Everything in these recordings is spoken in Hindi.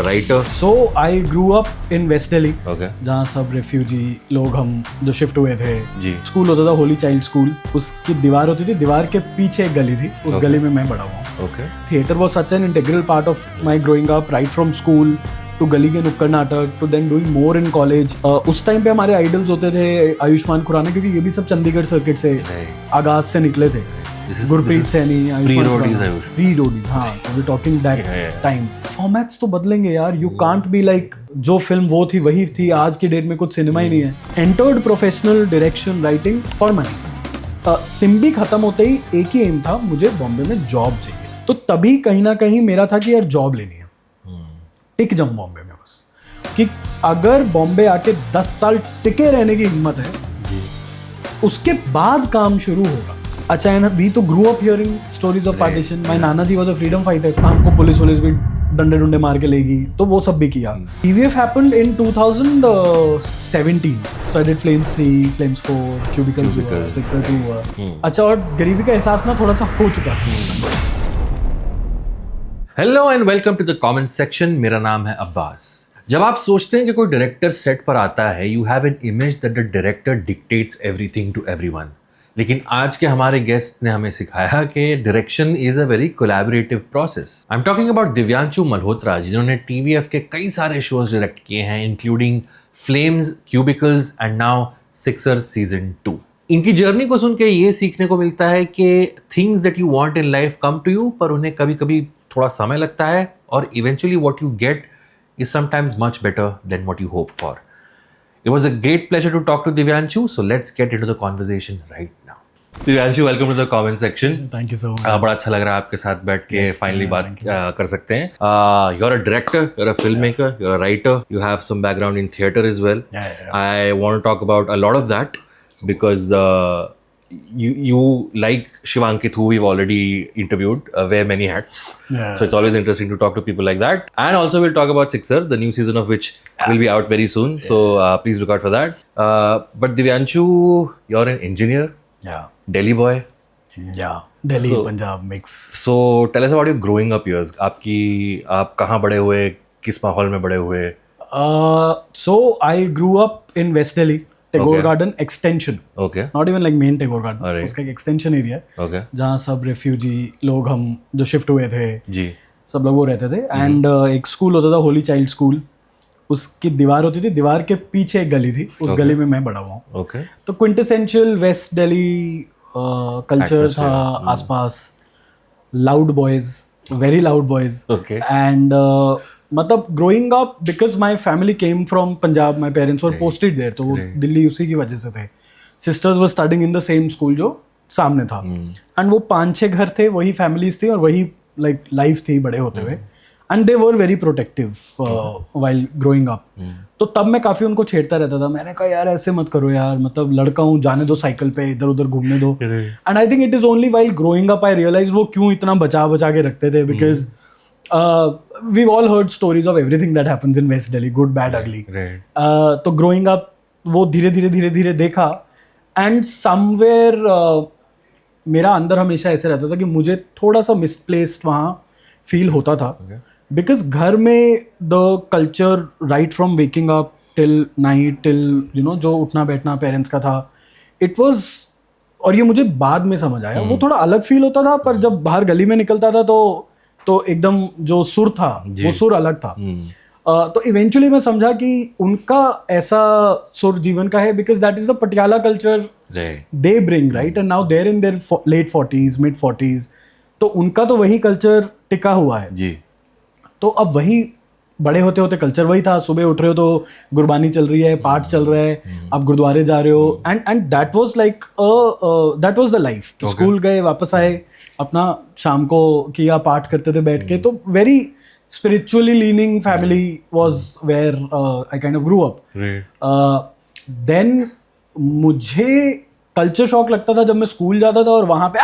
Writer. So I grew up in West Delhi. Okay. जहाँ सब रेफ्यूजी लोग हम जो शिफ्ट हुए थे. जी. स्कूल होता था होली चाइल्ड स्कूल. उसकी दीवार होती थी, दीवार के पीछे एक गली थी. उस गली में मैं बड़ा हुआ. Okay. Theatre was such an integral part of my growing up, right from school to गली के नुक्कड़ नाटक to then doing more in college. उस टाइम पे हमारे आइडल्स होते थे आयुष्मान खुराना, क्योंकि ये भी सब चंडीगढ़ सर्किट से आगाज से निकले थे. Gurpreet Saini, pre Roadies. हाँ, we talking that time. Formats तो बदलेंगे यार. यू कांट बी लाइक जो फिल्म वो थी वही थी. आज की डेट में कुछ सिनेमा ही नहीं है. Entered professional direction writing for money. Symbi खत्म होते ही एक ही एम था, मुझे बॉम्बे में जॉब चाहिए. तो तभी कहीं ना कहीं मेरा था कि यार जॉब लेनी है, टिक जाऊं बॉम्बे में बस. कि अगर बॉम्बे आके 10 साल टिके रहने की हिम्मत है, उसके बाद काम शुरू होगा. अचानक वी तो grew up hearing stories of partition. My nana ji was a freedom fighter. हमको पुलिस भी डंडे डुंडे मार के लेगी, तो वो सब भी किया. TVF happened in 2017. So I did Flames 3, Flames 4, Cubicles 6. अच्छा, और गरीबी का एहसास ना थोड़ा सा हो चुका है. Hello and welcome to the comment section. मेरा नाम है अब्बास. जब आप सोचते हैं कि कोई डायरेक्टर सेट पर आता है, you have an image that the director dictates everything to everyone. लेकिन आज के हमारे गेस्ट ने हमें सिखाया कि direction is a very collaborative process. I am talking about Divyanshu Malhotra, जिन्होंने TVF के कई सारे शोज डायरेक्ट किए हैं, including Flames, Cubicles and now Sixer season 2. इनकी जर्नी को सुन के ये सीखने को मिलता है कि things that you want in life come to you, पर उन्हें कभी कभी थोड़ा समय लगता है, और eventually what you get is sometimes much better than what you hope for. It was a great pleasure to talk to Divyanshu, so let's get into the conversation right now. Divyanshu, welcome to the comment section. Thank you so much. बड़ा अच्छा लग रहा है आपके साथ बैठ के finally बात कर सकते हैं. You're a director, you're a filmmaker, you're a writer, you have some background in theater as well. I want to talk about a lot of that because you like Shivankit, who we've already interviewed, wear many hats. So it's always interesting to talk to people like that. And also we'll talk about Sixer, the new season of which will be out very soon. So please look out for that. But Divyanshu, you're an engineer. Yeah. Delhi boy. Yeah. Delhi, Punjab mix. So tell us about your growing up years. आप कहाँ बड़े हुए, किस माहौल में बड़े हुए? So I grew up in West Delhi. Tagore Garden extension. Okay. Not even like main Tagore Garden. Right. उसका एक extension area है. Okay. जहाँ सब रेफ्यूजी लोग हम जो शिफ्ट हुए थे. जी. सब लोग वो रहते थे. एंड एक स्कूल होता था होली चाइल्ड स्कूल. उसकी दीवार होती थी, दीवार के पीछे एक गली थी. उस गली में मैं बड़ा हुआ. Okay. तो क्विंटेसेंशियल वेस्ट दिल्ली कल्चर था आसपास. Loud boys, very loud boys. Okay. And मतलब growing up, because my family came from Punjab, my parents were posted there, तो वो दिल्ली उसी की वजह से थे. Sisters were studying in the same school जो सामने था. एंड वो 5-6 घर थे, वही फैमिलीज थी और वही लाइक लाइफ थी बड़े होते हुए. And they were very protective while growing up. तो तब मैं काफ़ी उनको छेड़ता रहता था. मैंने कहा यार ऐसे मत करो यार, मतलब लड़का हूँ, जाने दो साइकिल पे, इधर उधर घूमने दो. And I think it is only while growing up I realise वो क्यों इतना बचा बचा के रखते थे. Because we've all heard stories of everything that happens in West Delhi, good, bad, ugly. Right. तो growing up वो धीरे धीरे देखा. एंड समवेयर मेरा अंदर हमेशा ऐसे रहता था कि मुझे थोड़ा सा मिसप्लेस्ड वहाँ फील होता था. बिकॉज घर में the culture right from waking up till night till जो उठना बैठना पेरेंट्स का था, इट वॉज, और ये मुझे बाद में समझ आया, वो थोड़ा अलग फील होता था. पर जब बाहर गली में निकलता था तो एकदम जो सुर था वो सुर अलग था. तो इवेंचुअली मैं समझा कि उनका ऐसा सुर जीवन का है, because that is the Patiala culture they bring, right. And now they're in their late 40s mid 40s, तो उनका तो वही कल्चर टिका हुआ है जी. तो अब वही बड़े होते होते कल्चर वही था. सुबह उठ रहे हो तो गुरबानी चल रही है, पाठ चल रहा है, आप गुरुद्वारे जा रहे हो. And that was like that was the life. School गए, वापस आए, अपना शाम को किया, पाठ करते थे बैठ के. तो very spiritually leaning family was where I kind of grew up. Then मुझे कल्चर शॉक लगता था जब मैं स्कूल जाता था और वहाँ पे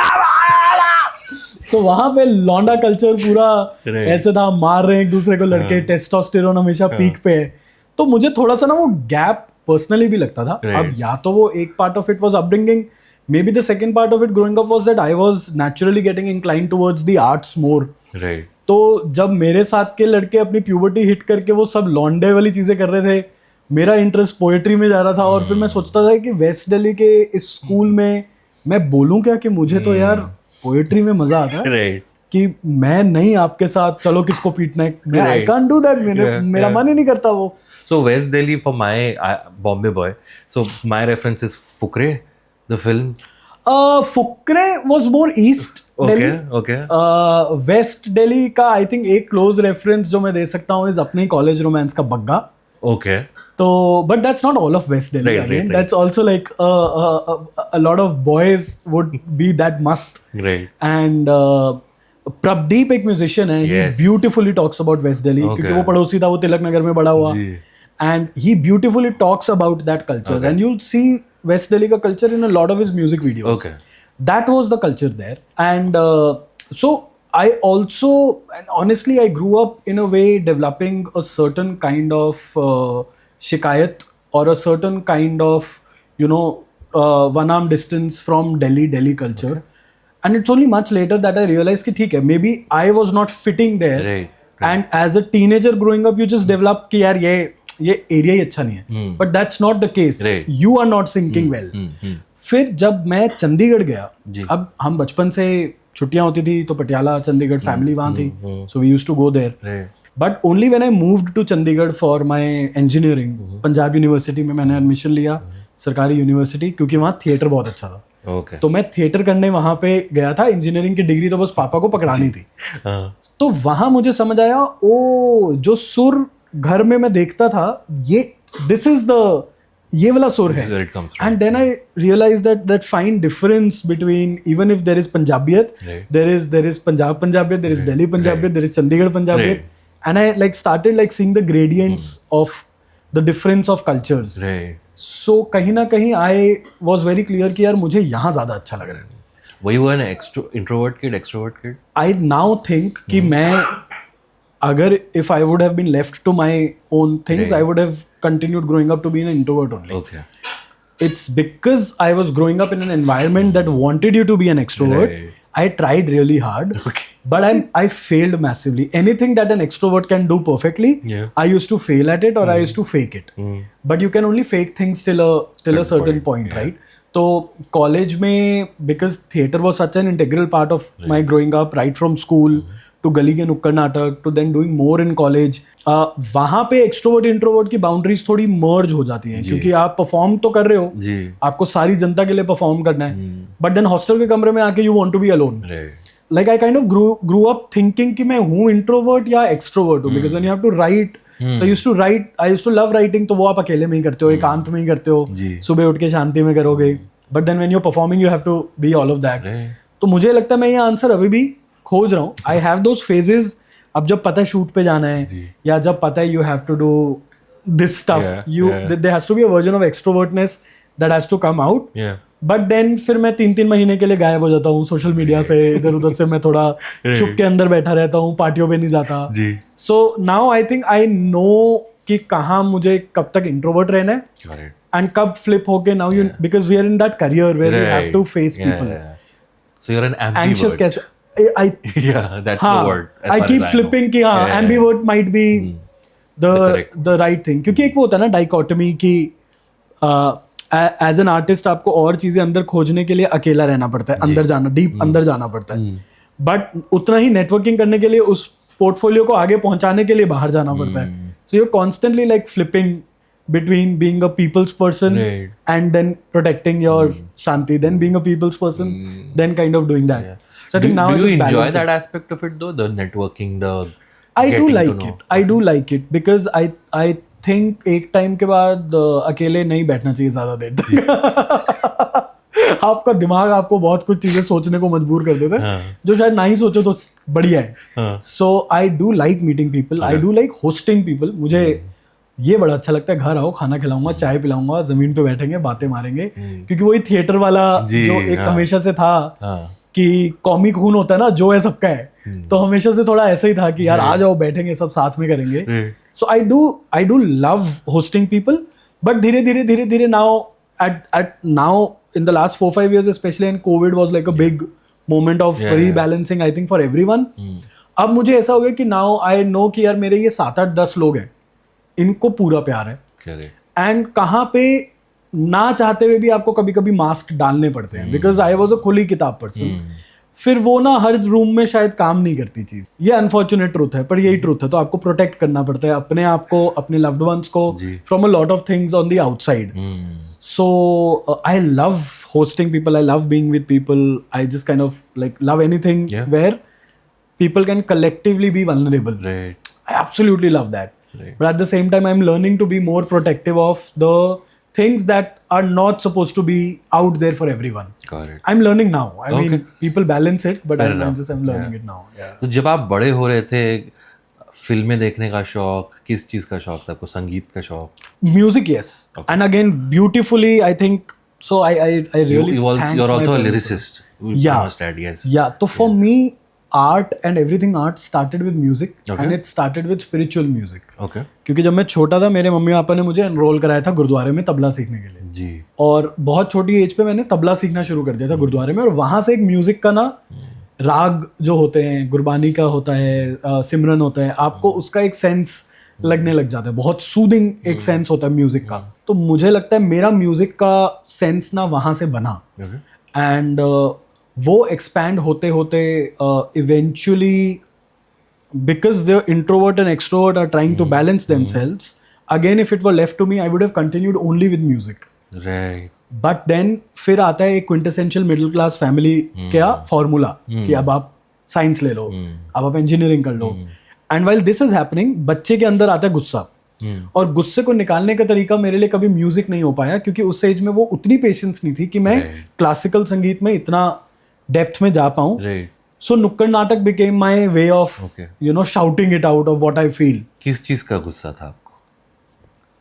तो वहाँ पे लौंडा कल्चर पूरा ऐसे था, मार रहे हैं एक दूसरे को लड़के, टेस्टोस्टेरोन हमेशा पीक पे है. तो मुझे थोड़ा सा ना वो गैप पर्सनली भी लगता था. अब या तो वो एक part of it was upbringing, maybe the second part of it growing up was that I was naturally getting inclined towards the arts more. Right. तो जब मेरे साथ के लड़के अपनी प्यूबर्टी हिट करके वो सब लॉन्डे वाली चीजें कर रहे थे, मेरा इंटरेस्ट पोएट्री में जा रहा था। और फिर मैं सोचता था कि वेस्ट दिल्ली के इस स्कूल में मैं बोलूं क्या, कि मुझे तो यार पोएट्री में मजा आता है, कि मैं नहीं आपके साथ चलो किसको पीटना है, मैं आई कांट डू दैट, मेरा मन ही नहीं करता वो। So West Delhi for my Bombay boy. So my reference is Fukre, the film. Fukrey was more East Delhi. Okay. West Delhi का आई थिंक एक क्लोज रेफरेंस जो मैं दे सकता हूँ इज अपने कॉलेज रोमांस का बग्गा. Okay. तो but that's not all of West Delhi again, that's also like a lot of boys would be that must. Right. And Pradeep एक म्यूजिशियन है, he beautifully talks about West Delhi क्योंकि वो पड़ोसी था, वो तिलक नगर में बड़ा हुआ, and he beautifully talks about that culture. And you'll see West Delhi ka culture in a lot of his music videos. Okay. That was the culture there. And so I also, and honestly I grew up in a way developing a certain kind of shikayat or a certain kind of, you know, one arm distance from Delhi culture. Okay. And it's only much later that I realized कि ठीक है, maybe I was not fitting there. Right. And as a teenager growing up, you just develop कि यार ये एरिया ही अच्छा नहीं है, but that's not the case, you are not syncing well. फिर जब मैं चंडीगढ़ गया, अब हम बचपन से छुट्टियां होती थी तो पटियाला चंडीगढ़ फैमिली वहां थी, so we used to go there. But only when I moved to Chandigarh for my engineering, Punjab university में मैंने एडमिशन लिया, सरकारी यूनिवर्सिटी, क्योंकि वहाँ थिएटर बहुत अच्छा था. Okay. तो मैं थिएटर करने वहां पे गया था. इंजीनियरिंग की डिग्री तो बस पापा को पकड़ानी थी. तो वहां मुझे समझ आया, ओ जो सुर घर में मैं देखता था, ये दिस इज द, ये वाला सुर है. And then I realise that fine difference between, even if there is Punjabiyat, there is Punjabiyat, there is Delhi Punjabiyat, there is Chandigarh Punjabiyat, and I like started like seeing the gradients of the difference of cultures. So कहीं ना कहीं आई वाज वेरी क्लियर कि यार मुझे यहाँ ज्यादा अच्छा लग रहा है. Were you an introvert kid, extrovert kid? I now think कि मैं अगर if I would have been left to my own things, I would have continued growing up to be an introvert only. Okay. It's because I was growing up in an environment that wanted you to be an extrovert. Right. I tried really hard, but I failed massively. Anything that an extrovert can do perfectly, I used to fail at it, or I used to fake it. But you can only fake things till a certain point, right? तो कॉलेज में, because theatre was such an integral part of my growing up, right from school to गली के नुक्कड़ नाटक to then doing more in college, वहाँ पे एक्सट्रोवर्ट इंट्रोवर्ट की बाउंड्रीज थोड़ी मर्ज हो जाती हैं, क्योंकि आप परफॉर्म तो कर रहे हो, आपको सारी जनता के लिए परफॉर्म करना है, बट देन हॉस्टल के कमरे में आके you want to be alone. Like I kind of grew up thinking कि मैं हूँ इंट्रोवर्ट या एक्सट्रोवर्ट हूँ, because when you have to write, so I used to love writing, तो वो आप अकेले में ही करते हो, एकांत में ही करते हो, सुबह उठ के शांति में करोगे, but then when you are performing you have to be all of that. तो मुझे लगता है मैं ये आंसर अभी भी खोज रहा हूँ. आई हैव दोज फेजेस, अब जब पता है शूट पे जाना है, या जब पता है you have to do this stuff, you there has to be a version of extrovertness that has to come out. But then फिर मैं 3-3 महीने के लिए गायब हो जाता हूँ सोशल मीडिया से, इधर उधर से मैं थोड़ा चुप के अंदर बैठा रहता हूँ, पार्टियों पे नहीं जाता. So now I think I know कि कहाँ मुझे कब तक इंट्रोवर्ट रहना है and कब flip होके now you, because we are in that career where you have to face people. So you're an ambivert. Anxious कैसे? That's the word. I keep flipping कि हाँ, ambivert might be the right thing. क्योंकि एक वो होता है ना dichotomy कि as an artist आपको और चीजें अंदर खोजने के लिए अकेला रहना पड़ता है, अंदर जाना, डीप अंदर जाना पड़ता है, बट उतना ही नेटवर्किंग करने के लिए, उस पोर्टफोलियो को आगे पहुंचाने के लिए बाहर जाना पड़ता है. So you're constantly like flipping between being a people's person and then protecting your shanti, then being a people's person, then kind of doing that. So I think now do you enjoy that it. aspect of it though, the networking, the I do like it. I do like it because I think एक टाइम के बाद अकेले नहीं बैठना चाहिए ज्यादा देर तक. आपका दिमाग आपको बहुत कुछ चीजें सोचने को मजबूर कर देता है जो शायद ना ही सोचो तो बढ़िया है. So I do like meeting people, I do like hosting people. मुझे ये बड़ा अच्छा लगता है, घर आओ, खाना खिलाऊंगा, चाय पिलाऊंगा, जमीन पे बैठेंगे, बातें मारेंगे, क्योंकि वही थिएटर वाला जो एक हमेशा से था कि कॉमिक खून होता है ना, जो है सबका है, तो हमेशा से थोड़ा ऐसा ही था कि यार आ जाओ, बैठेंगे सब साथ में करेंगे. So I do love hosting people, but धीरे धीरे now now in the last 4-5 years especially, and COVID was like a big moment of rebalancing I think for everyone. अब मुझे ऐसा हो गया कि नाउ आई नो कि यार मेरे ये 7-8-10 लोग हैं, इनको पूरा प्यार है। एंड कहाँ पे ना चाहते हुए भी आपको कभी कभी मास्क डालने पड़ते हैं, बिकॉज आई वॉज अ खुली किताब पर्सन। फिर वो ना हर रूम में शायद काम नहीं करती चीज, ये अनफॉर्चुनेट ट्रूथ है, पर यही ट्रूथ है। तो आपको प्रोटेक्ट करना पड़ता है अपने आप को, अपने लव्ड वंस को, from a lot of things on the outside. So I love hosting people, I love being with people, I just kind of like love anything where people can collectively be vulnerable. Right. I absolutely love that. Right. But at the same time I'm learning to be more protective of the things that are not supposed to be out there for everyone. Got it. I'm learning now. I mean people balance it, but I'm learning it now. Yeah. तो जब आप बड़े हो रहे थे, फिल्में देखने का शौक, किस चीज का शौक था आपको? संगीत का शौक? Music, yes. And again beautifully I think. So I really you're also a lyricist. Yeah. Must add, yes. Yeah. So for me, art and everything art started with music, and it started with spiritual music. Okay. क्योंकि जब मैं छोटा था मेरे मम्मी पापा ने मुझे एनरोल कराया था गुरुद्वारे में तबला सीखने के लिए जी। और बहुत छोटी एज पे मैंने तबला सीखना शुरू कर दिया था गुरुद्वारे में। और वहां से एक म्यूजिक का ना राग जो होते हैं, गुरबानी का होता है, सिमरन होता है, आपको उसका एक सेंस लगने लग जाता है, बहुत सूदिंग एक सेंस होता है म्यूजिक का। तो मुझे लगता है मेरा म्यूजिक का सेंस ना वहां से बना। एंड वो एक्सपैंड होते होते eventually, because the introvert and extrovert are trying to balance themselves, again if it were left to me I would have continued only with music. But then फिर आता है एक क्विंटेसेंशियल मिडिल क्लास फैमिली का फॉर्मूला कि अब आप साइंस ले लो, अब आप इंजीनियरिंग कर लो। And while this is happening, बच्चे के अंदर आता है गुस्सा, और गुस्से को निकालने का तरीका मेरे लिए कभी म्यूजिक नहीं हो पाया, क्योंकि उस एज में वो उतनी पेशेंस नहीं थी कि मैं क्लासिकल संगीत में इतना डेप्थ में जा पाऊं। सो नुक्कड़ नाटक became my way of you know shouting it out of what I feel. किस चीज का गुस्सा था आपको?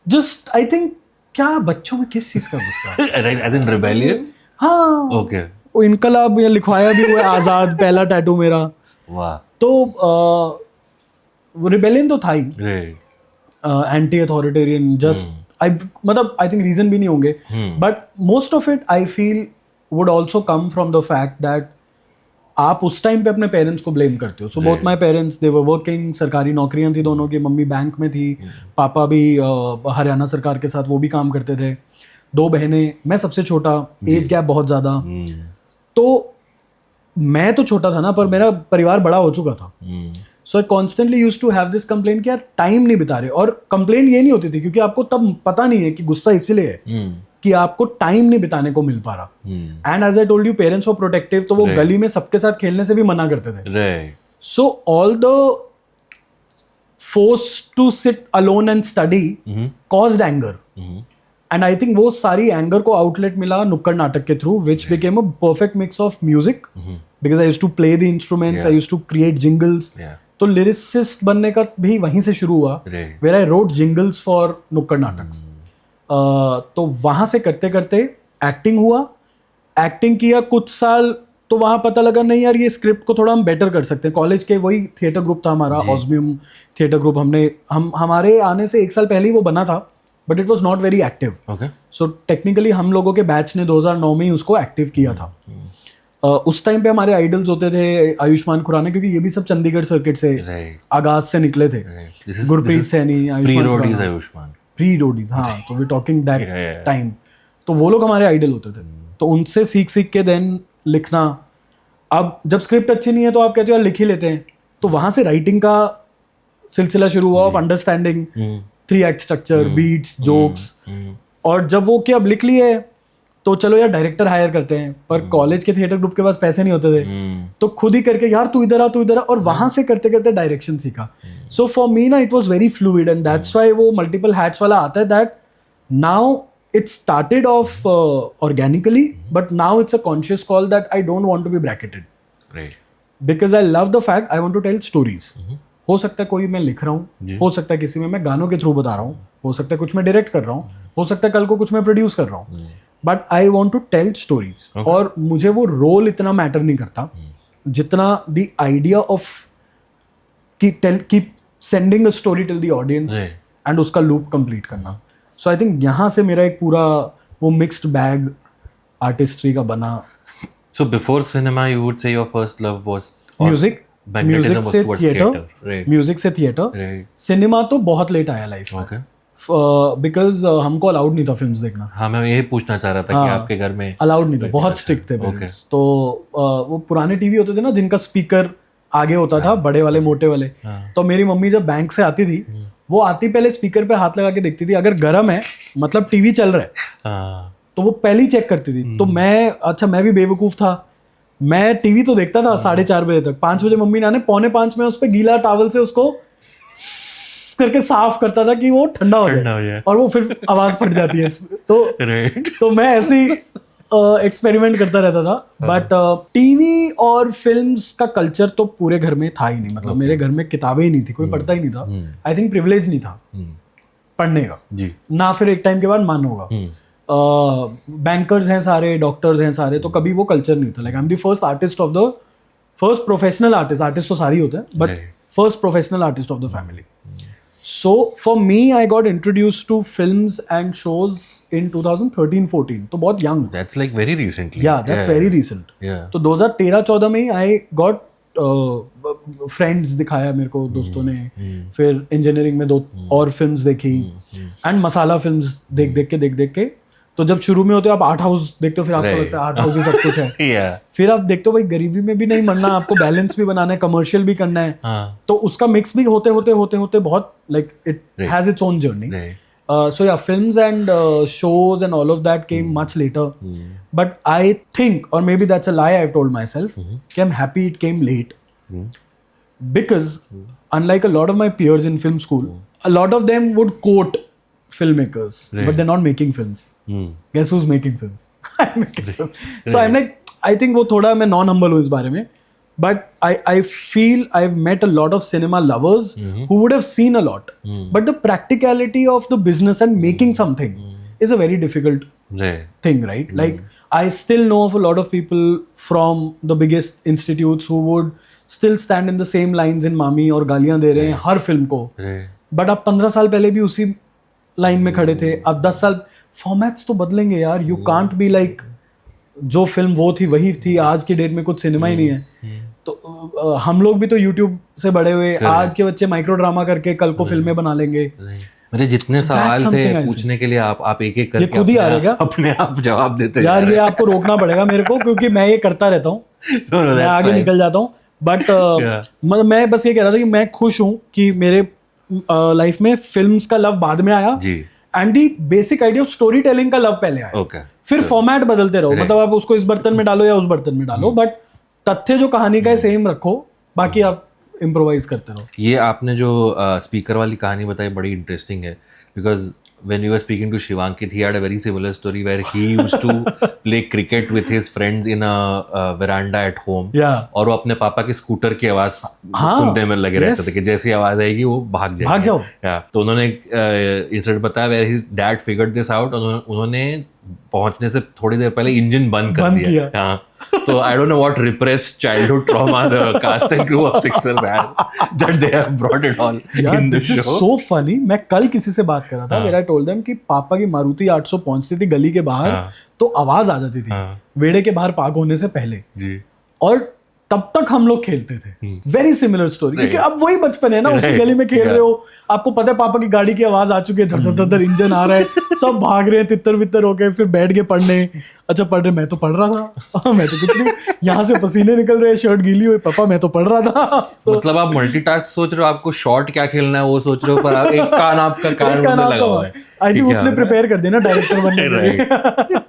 जस्ट आई थिंक, क्या बच्चों में किस चीज का गुस्सा? As in rebellion? हाँ, ओके। वो इनकलाब या लिखवाया भी हुआ है आजाद, पहला टैटू मेरा। वाह। तो रिबेलियन तो था ही, anti authoritarian, just I think reason भी नहीं होंगे, but most of it I feel would also come from the fact that आप उस टाइम पे अपने पेरेंट्स को ब्लेम करते हो। So both my parents they were working, सरकारी नौकरियां थी दोनों की, मम्मी बैंक में थी, पापा भी हरियाणा सरकार के साथ वो भी काम करते थे, 2 बहनें, मैं सबसे छोटा, एज गैप बहुत ज़्यादा। तो मैं तो छोटा था ना, पर मेरा परिवार बड़ा हो चुका था। So I constantly use to have this complain कि यार टाइम नहीं बिता रहे। और कंप्लेन ये नहीं होती थी क्योंकि आपको तब पता नहीं है कि गुस्सा इसलिए है कि आपको टाइम नहीं बिताने को मिल पा रहा। And as I told you, parents were protective, तो वो गली में सबके साथ खेलने से भी मना करते थे। So all the force to sit alone and study caused anger, and I think वो सारी एंगर को आउटलेट मिला नुक्कड़ नाटक के through, which became a perfect mix of music, because I used to play the instruments, I used to create jingles. तो लिरिसिस्ट बनने का भी वहीं से शुरू हुआ, where I wrote jingles for नुक्कड़ नाटक। तो वहां से करते करते एक्टिंग हुआ, एक्टिंग किया कुछ साल, तो वहां पता लगा नहीं यार ये स्क्रिप्ट को थोड़ा हम बेटर कर सकते हैं। कॉलेज के वही थिएटर ग्रुप था हमारा, ऑस्मियम थिएटर ग्रुप, हमारे आने से 1 साल पहले ही वो बना था, but it was not very active. So technically हम लोगों के बैच ने 2009 में ही उसको एक्टिव किया था। उस टाइम पे हमारे आइडल्स होते थे आयुष्मान खुराना, क्योंकि ये भी सब चंडीगढ़ सर्किट से आगाज से निकले थे। गुरप्रीत सैनी, आयुष्मान, प्री रोडीज, हाँ, तो वी टॉकिंग दैट टाइम। तो वो लोग हमारे आइडल होते थे, तो उनसे सीख सीख के देन लिखना। अब जब स्क्रिप्ट अच्छी नहीं है तो आप कहते हो यार लिख ही लेते हैं, तो वहां से राइटिंग का सिलसिला शुरू हुआ of understanding 3 act structure, beats, jokes. और जब वो कि अब लिख लिए तो चलो यार डायरेक्टर हायर करते हैं, पर कॉलेज के थिएटर ग्रुप के पास पैसे नहीं होते थे, तो खुद ही करके यार तू इधर आ, और वहां से करते करते डायरेक्शन सीखा। सो फॉर मी ना it was very fluid, and that's why वो मल्टीपल हैट्स वाला आता है, that now it started off organically, but now it's a conscious call that I don't want to be bracketed, right? Because I love the fact I want to tell stories. हो सकता है कोई मैं लिख रहा हूँ, हो सकता है किसी में मैं गानों के थ्रू बता रहा हूँ, हो सकता है कुछ मैं डायरेक्ट कर रहा हूँ, हो सकता है कल को कुछ मैं प्रोड्यूस कर रहा हूँ, but I want to tell stories. और मुझे वो रोल इतना मैटर नहीं करता जितना the idea of keep sending a story till the audience and उसका लूप कंप्लीट करना। सो आई थिंक यहाँ से मेरा एक पूरा वो मिक्स्ड बैग आर्टिस्ट्री का बना। So before cinema, you would say your first love was music. Magnetism music was से towards theatre, theatre, right. Music से थिएटर, Right. सिनेमा तो बहुत लेट आया लाइफ में, Okay. बिकॉज हमको अलाउड नहीं था फिल्म्स देखना, हाँ, मैं यही पूछना चाह रहा था कि आपके घर में अलाउड नहीं था, बहुत स्ट्रिक्ट थे parents। तो वो पुराने टीवी होते थे ना जिनका स्पीकर आगे होता था, बड़े वाले मोटे वाले, तो मेरी मम्मी जब बैंक से आती थी वो आती पहले स्पीकर पे हाथ लगा के देखती थी, अगर गर्म है मतलब टीवी चल रहा है, हाँ, तो वो पहले ही चेक करती थी। तो मैं भी बेवकूफ था, मैं टीवी तो देखता था 4:30 बजे तक, 5 बजे मम्मी ने आने, 4:45 में उस पर गीला टॉवल से उसको करके साफ करता था कि वो ठंडा हो जाए, और वो फिर आवाज फट जाती है। तो मैं ऐसे ही एक्सपेरिमेंट करता रहता था। बट टीवी और फिल्म्स का कल्चर तो पूरे घर में था ही नहीं, मतलब मेरे घर में किताबें ही नहीं थी, कोई पढ़ता ही नहीं था। आई थिंक प्रिविलेज नहीं था पढ़ने का जी, ना, फिर एक टाइम के बाद मन होगा। बैंकर्स हैं सारे, डॉक्टर्स हैं सारे, तो कभी वो कल्चर नहीं था। Like I am the first artist of the first professional artist तो सारे ही होते हैं, but first professional artist of the family. So for me, I got introduced to films and shows in 2013-14, तो बहुत young। that's like very recently. Yeah, that's very recent। Yeah. तो 2013-14 में ही I got फ्रेंड्स दिखाया मेरे को दोस्तों ने, फिर इंजीनियरिंग में 2 और फिल्म्स देखी, एंड मसाला फिल्म्स देख के तो जब शुरू में होते हो आप आर्ट हाउस देखते हो, फिर आपको लगता है आर्ट हाउस ही सब कुछ है। Yeah. फिर आप देखते हो भाई गरीबी में भी नहीं मरना, आपको बैलेंस भी बनाना है, कमर्शियल भी करना है। हाँ. तो उसका मिक्स भी होते बहुत like it has its own journey. So yeah, films and shows and all of that came much later. But I think, or maybe that's a lie I've told myself, कि I'm happy it came late. Because unlike a lot of my peers in film school, a lot of them would quote filmmakers, but they're not making films. Guess who's making films? I'm making films. So I'm like, I think वो थोड़ा मैं non-humble हूँ इस बारे में, but I feel I've met a lot of cinema lovers who would have seen a lot, but the practicality of the business and making something is a very difficult thing, right? Like I still know of a lot of people from the biggest institutes who would still stand in the same lines in Mami और गालियाँ दे रहे हैं हर फिल्म को, but आप 15 साल पहले भी उसी लाइन में खड़े थे, अब 10 साल फॉर्मेट्स तो बदलेंगे यार, यू कांट बी लाइक जो फिल्म वो थी वही थी, आज की डेट में कुछ सिनेमा ही नहीं है। तो हम लोग भी तो यूट्यूब से बड़े हुए, आज के बच्चे माइक्रो ड्रामा करके कल को फिल्में बना लेंगे। मेरे जितने सवाल थे पूछने के लिए आप एक करके खुद ही आ रहेगा, अपने आप जवाब देते यार। ये आपको रोकना पड़ेगा मेरे को, क्योंकि मैं ये करता रहता हूँ, मैं आगे निकल जाता हूँ। बट मैं बस ये कह रहा था कि मैं खुश हूँ कि मेरे लाइफ में फिल्म्स का लव बाद में आया, and the basic idea of story telling का लव पहले आया। फिर फॉर्मेट बदलते रहो, मतलब आप उसको इस बर्तन में डालो या उस बर्तन में डालो, बट तथ्य जो कहानी का है सेम रखो, बाकी आप इम्प्रोवाइज करते रहो। ये आपने जो स्पीकर वाली कहानी बताई बड़ी इंटरेस्टिंग है, because when you were speaking to Shivankit, he had a very similar story where he used to play cricket with his friends in a veranda at home. Yeah. और वो अपने पापा के स्कूटर की आवाज सुनने में लगे रहते थे कि जैसी आवाज आएगी वो भाग जाओ। तो उन्होंने इंसिडेंट बताया where his dad figured this out, उन्होंने पहुंचने से थोड़ी देर पहले इंजन बंद कर दिया। हाँ, तो I don't know what repressed childhood trauma the cast and crew of Sixers has that they have brought it all in the show. So funny. मैं कल किसी से बात कर रहा था, मेरा टोल्ड देम कि पापा की मारुति 800 पहुंचती थी गली के बाहर, तो आवाज आ जाती थी वेड़े के बाहर पार्क होने से पहले जी, और तब तक हम लोग खेलते थे। वेरी सिमिलर स्टोरी, क्योंकि अब वही बचपन है ना, उसी गली में खेल रहे हो, आपको पता है पापा की गाड़ी की आवाज आ चुकी है, धर धर धर इंजन आ रहा है, सब भाग रहे हैं तितर बितर होके, फिर बैठ के पढ़ने। अच्छा पढ़ रहे, मैं तो पढ़ रहा था मैं तो कुछ नहीं, यहाँ से पसीने निकल रहे हैं, शर्ट गीली हुई, पापा मैं तो पढ़ रहा था। मतलब आप मल्टीटास्क सोच रहे हो, आपको शॉर्ट क्या खेलना है वो सोच रहे हो, पर एक कान आपका कान लगा हुआ है। आई थिंक उसने प्रिपेयर कर देना डायरेक्टर बनने के लिए।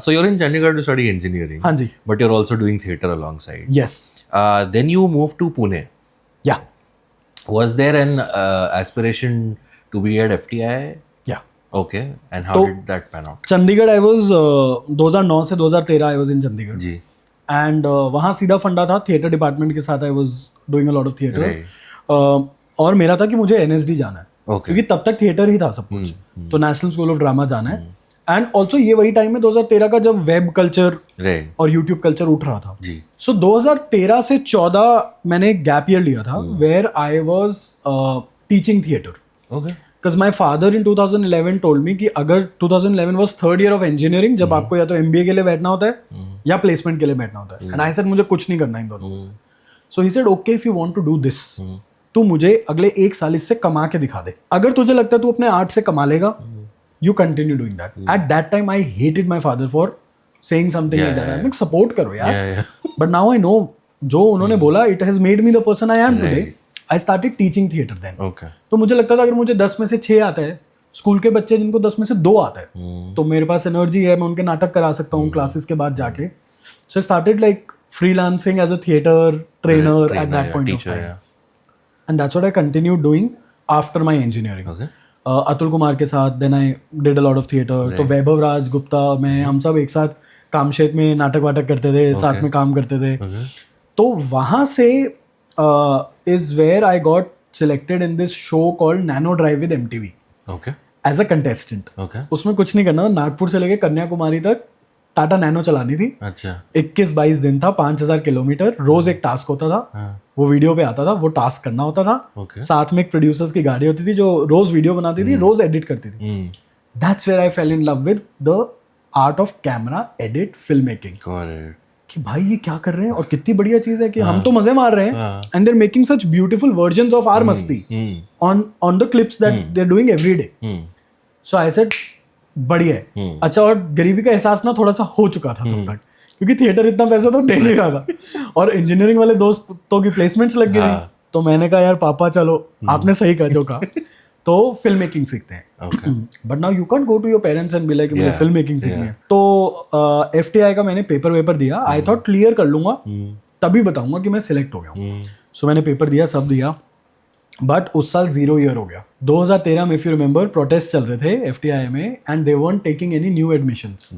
So you're in Chandigarh to study engineering. हाँ जी. But you're also doing theatre alongside. Yes. Then you moved to Pune. Yeah. Was there an aspiration to be at FTI? Yeah. Okay. And how did that pan out? Chandigarh, I was 2009 से 2013 I was in Chandigarh. Ji. And वहाँ सीधा फंडा था थिएटर डिपार्टमेंट के साथ। I was doing a lot of theatre. Right. और मेरा था कि मुझे NSD जाना है, Okay. क्योंकि तब तक थिएटर ही था सब कुछ, तो नेशनल स्कूल ऑफ ड्रामा जाना है। एंड ऑल्सो ये वही टाइम है 2013 का जब वेब कल्चर और यूट्यूब कल्चर उठ रहा था जी। सो 2013 से 14 मैंने गैप ईयर लिया था, where I was teaching theatre, because my father in 2011 told me कि अगर 2011 was third year of engineering, जब आपको या तो MBA के लिए बैठना होता है या प्लेसमेंट के लिए बैठना होता है, एंड आई सेड मुझे कुछ नहीं करना इन दोनों में से, so he said okay if you want to do this, तू मुझे अगले 1 साल इससे कमा के दिखा दे, अगर तुझे लगता है तू अपने आर्ट से कमा लेगा, you continue doing that. At that time I hated my father for saying something like that. I am support करो यार, बट नाउ आई नो जो उन्होंने बोला, it has made me the person I am today. I started teaching theatre then. तो मुझे लगता था अगर मुझे 10 में से 6 आता है, स्कूल के बच्चे जिनको 10 में से 2 आता है, तो मेरे पास एनर्जी है, मैं उनके नाटक करा सकता हूँ क्लासेस के बाद जाके. So I started like freelancing as a theater trainer at that point of time. And that's what I continued doing after my engineering. Atul Kumar के साथ then I did a lot of theater. तो वैभव राज गुप्ता, मैं, हम सब एक साथ कामशेत में नाटक वाटक करते थे, साथ में काम करते थे. तो वहाँ से is where I got selected in this show called Nano Drive with MTV. As a contestant. उसमें कुछ नहीं करना था, नागपुर से लेके कन्याकुमारी तक टाटा नैनो चलानी थी. अच्छा. 21-22 दिन था, 5000 किलोमीटर, रोज एक टास्क होता था. वो वीडियो पे आता था, वो टास्क करना होता था. साथ में एक प्रोड्यूसर्स की गाड़ी होती थी जो रोज वीडियो बनाती थी, रोज एडिट करती थी. That's where I fell in love with the art of camera edit film making. कि भाई ये क्या कर रहे हैं और कितनी बढ़िया चीज है कि हम तो मजे मार रहे हैं, and they are making such beautiful versions of our masti on the clips that they are doing every day. So I said बढ़िया है. अच्छा, और गरीबी का एहसास ना थोड़ा सा हो चुका था तब तक, क्योंकि थिएटर इतना पैसा तो दे नहीं रहा था, और इंजीनियरिंग वाले दोस्तों की प्लेसमेंट्स लग गई. तो मैंने कहा यार पापा चलो, आपने सही कहा जो कहा, तो फिल्म मेकिंग सीखते हैं. But now you can't go to your parents and be like मुझे फिल्म मेकिंग सीखनी है. तो FTI का मैंने पेपर दिया. आई थॉट क्लियर कर लूंगा तभी बताऊंगा कि मैं सिलेक्ट हो गया हूँ. सो मैंने पेपर दिया, सब दिया, बट उस साल 0 ईयर हो गया. 2013 में, इफ यू रिमेंबर, प्रोटेस्ट चल रहे थे FTI में, and they weren't taking any new admissions.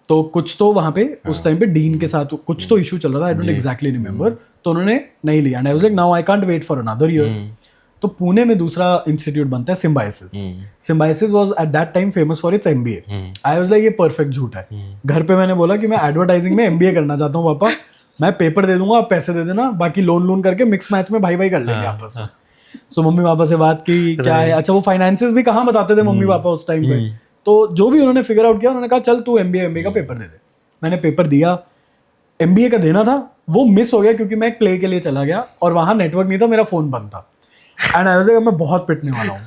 तो कुछ तो वहाँ पे उस टाइम पे डीन के साथ कुछ तो इशू चल रहा था, आई डोंट एग्जैक्टली रिमेंबर. तो उन्होंने नहीं लिया, and I was like now I can't wait for another year. तो पुणे में दूसरा इंस्टीट्यूट बनता है, Symbiosis. Symbiosis was at that time famous for its MBA. I was like ये परफेक्ट झूठ है. घर पे मैंने बोला कि मैं एडवर्टाइजिंग में MBA करना चाहता हूँ पापा, मैं पेपर दे दूंगा, आप पैसे दे देना, बाकी लोन करके मिक्स मैच में भाई कर लेंगे आपस में. सो मम्मी पापा से बात की, क्या है. अच्छा, वो फाइनेंसिस भी कहाँ बताते थे मम्मी पापा उस टाइम पे. तो जो भी उन्होंने फिगर आउट किया, उन्होंने कहा चल तू MBA का पेपर दे दे. मैंने पेपर दिया, MBA का देना था, वो मिस हो गया क्योंकि मैं प्ले के लिए चला गया और वहाँ नेटवर्क नहीं था, मेरा फोन बंद था. एंड आई वाज लाइक मैं बहुत पिटने वाला हूँ.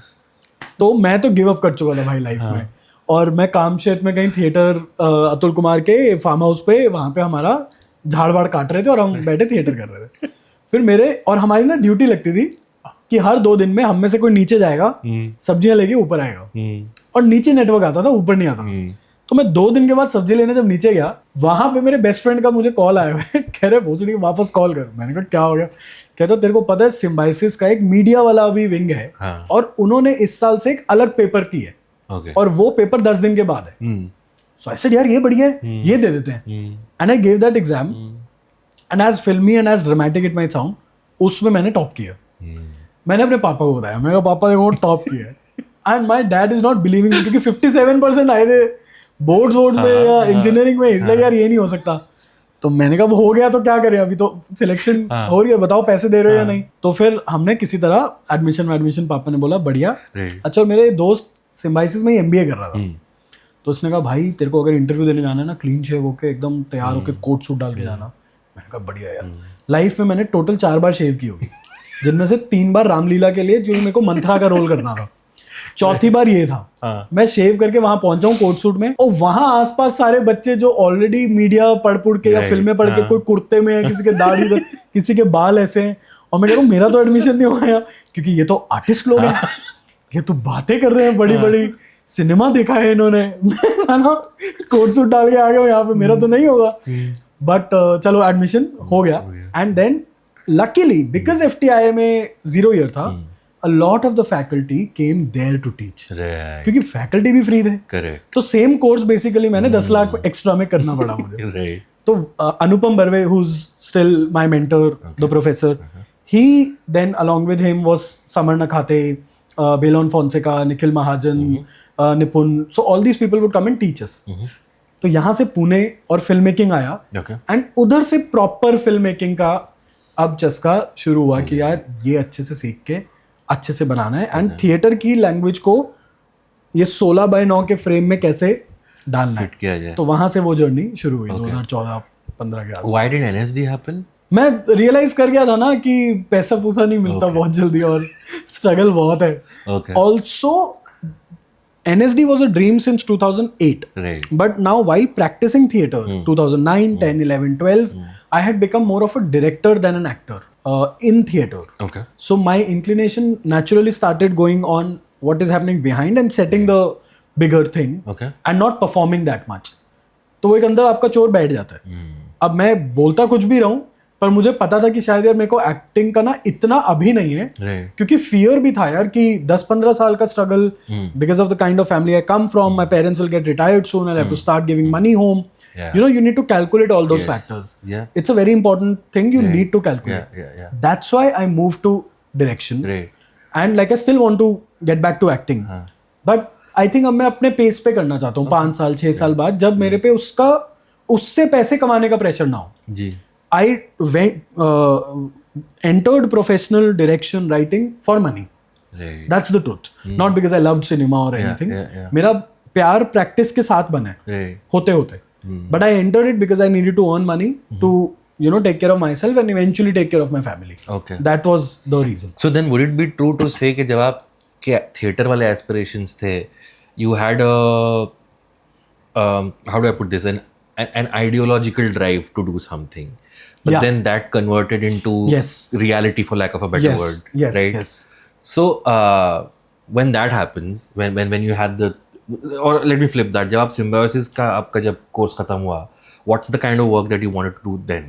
तो मैं तो गिव अप कर चुका था भाई लाइफ में. और मैं कामशेत में कहीं थिएटर, अतुल कुमार के फार्म हाउस पे, वहाँ पे हमारा झाड़ वाड़ काट रहे थे और हम बैठे थिएटर कर रहे थे. फिर मेरे और हमारी ना ड्यूटी लगती थी कि हर 2 दिन में हम में से कोई नीचे जाएगा, सब्जियां लेके ऊपर आएगा, और नीचे नेटवर्क आता था, ऊपर नहीं आता था. तो मैं 2 दिन के बाद सब्जी लेने जब नीचे गया, वहां पे मेरे बेस्ट फ्रेंड का मुझे कॉल आया हुआ है, कह रहे भोसड़ी वापस कॉल कर. मैंने कहा क्या हो गया. कहता तेरे को पता है सिम्बाइसिस का एक मीडिया वाला भी विंग है, और उन्होंने इस साल से एक अलग पेपर की है, और वो पेपर 10 दिन के बाद है. सो आई सेड यार ये बढ़िया है, ये दे देते हैं. And I gave that exam, and as filmy and as dramatic it might sound, उसमें मैंने टॉप किया. मैंने अपने पापा को बताया, मैंने कहा पापा देखो टॉप किया है. And my dad is not believing, क्योंकि 57% आए थे बोर्ड्स में या इंजीनियरिंग में. इसलिए यार ये नहीं हो सकता. तो मैंने कहा हो गया तो क्या करें, अभी तो सिलेक्शन हो रही है, बताओ पैसे दे रहे हो या नहीं. तो फिर हमने किसी तरह एडमिशन पापा ने बोला बढ़िया. अच्छा, मेरे दोस्त सिम्बाइसिस में ही MBA कर रहा था, तो उसने कहा भाई तेरे को अगर इंटरव्यू देने जाना है ना, क्लीन शेव होके एकदम तैयार होके कोट सूट डाल के जाना. मैंने कहा बढ़िया यार. लाइफ में मैंने टोटल 4 बार शेव की होगी, जिनमें से 3 बार रामलीला के लिए, जो मेरे को मंथरा का रोल करना था. चौथी बार ये था. मैं शेव करके वहां पहुंचा हूँ कोट सूट में, और वहां आसपास सारे बच्चे जो ऑलरेडी मीडिया पढ़ के या फिल्में पढ़ के, कोई कुर्ते में है, किसी के दाढ़ी, किसी के बाल ऐसे हैं, और मैं कह रहा हूँ मेरा तो एडमिशन नहीं हुआ, क्योंकि ये तो आर्टिस्ट लोग हैं, ये तो बातें कर रहे हैं बड़ी बड़ी, सिनेमा देखा है इन्होंने. मैं कोट सूट डाल के आ गया यहाँ पे, मेरा तो नहीं होगा. बट चलो एडमिशन हो गया. And then luckily because FTI में 0 ईयर था, a lot of the faculty came there to teach. क्योंकि फैकल्टी भी फ्री थे. Correct. तो सेम कोर्स बेसिकली मैंने 10 लाख एक्स्ट्रा में करना पड़ा मुझे. तो अनुपम Barve, who is still my mentor, the professor, he then along with him was Samarna Khate, Belon Fonseca, Nikhil Mahajan, Nipun. So all these people would come and teach us. तो यहाँ से पुणे और फिल्म मेकिंग आया, एंड उधर से प्रॉपर फिल्म मेकिंग का अब चस्का शुरू हुआ कि यार ये अच्छे से सीख के अच्छे से बनाना है, एंड थिएटर की लैंग्वेज को ये 16:9 के फ्रेम में कैसे डालना है, किया जाए. तो वहां से वो जर्नी शुरू हुई 2014-15 के आसपास. Why did NSD happen? मैं रियलाइज कर गया था ना कि पैसा पूसा नहीं मिलता बहुत जल्दी और स्ट्रगल बहुत है. Also NSD was a dream since 2008. Right. But now while practicing theatre, 2009, 10, 11, 12, I had become more of a director than an actor in theatre. Okay. So my inclination naturally started going on what is happening behind and setting the bigger thing Okay. and not performing that much. तो वो एक अंदर आपका चोर बैठ जाता है. अब मैं बोलता कुछ भी रहूं पर मुझे पता था कि शायद यार मेरे को एक्टिंग का ना इतना अभी नहीं है. क्योंकि फियर भी था यार कि 10-15 साल का struggle because of the kind of family I come from. My parents will get retired soon. I have to start giving money home. You know, you need to calculate all those factors. Yeah. It's a very important thing you need to calculate. Yeah. That's why I moved to direction. And like I still want to get back to acting. But I think अब मैं अपने पेस पे करना चाहता हूँ 5 साल 6 साल बाद जब मेरे पे उससे पैसे कमाने का प्रेशर ना हो. जी. I entered professional direction writing for money. Right. That's the truth. Not because I loved cinema or anything. मेरा प्यार प्रैक्टिस के साथ बना है होते. But I entered it because I needed to earn money to take care of myself and eventually take care of my family. Okay. That was the reason. So then would it be true to say कि जब आप के थिएटर वाले aspirations थे, you had a how do I put this, an ideological drive to do something, but then that converted into reality, for lack of a better word, right? Yes. So when that happens, when you had the, or let me flip that, जब आप Symbiosis का आपका जब कोर्स खत्म हुआ, what's the kind of work that you wanted to do then?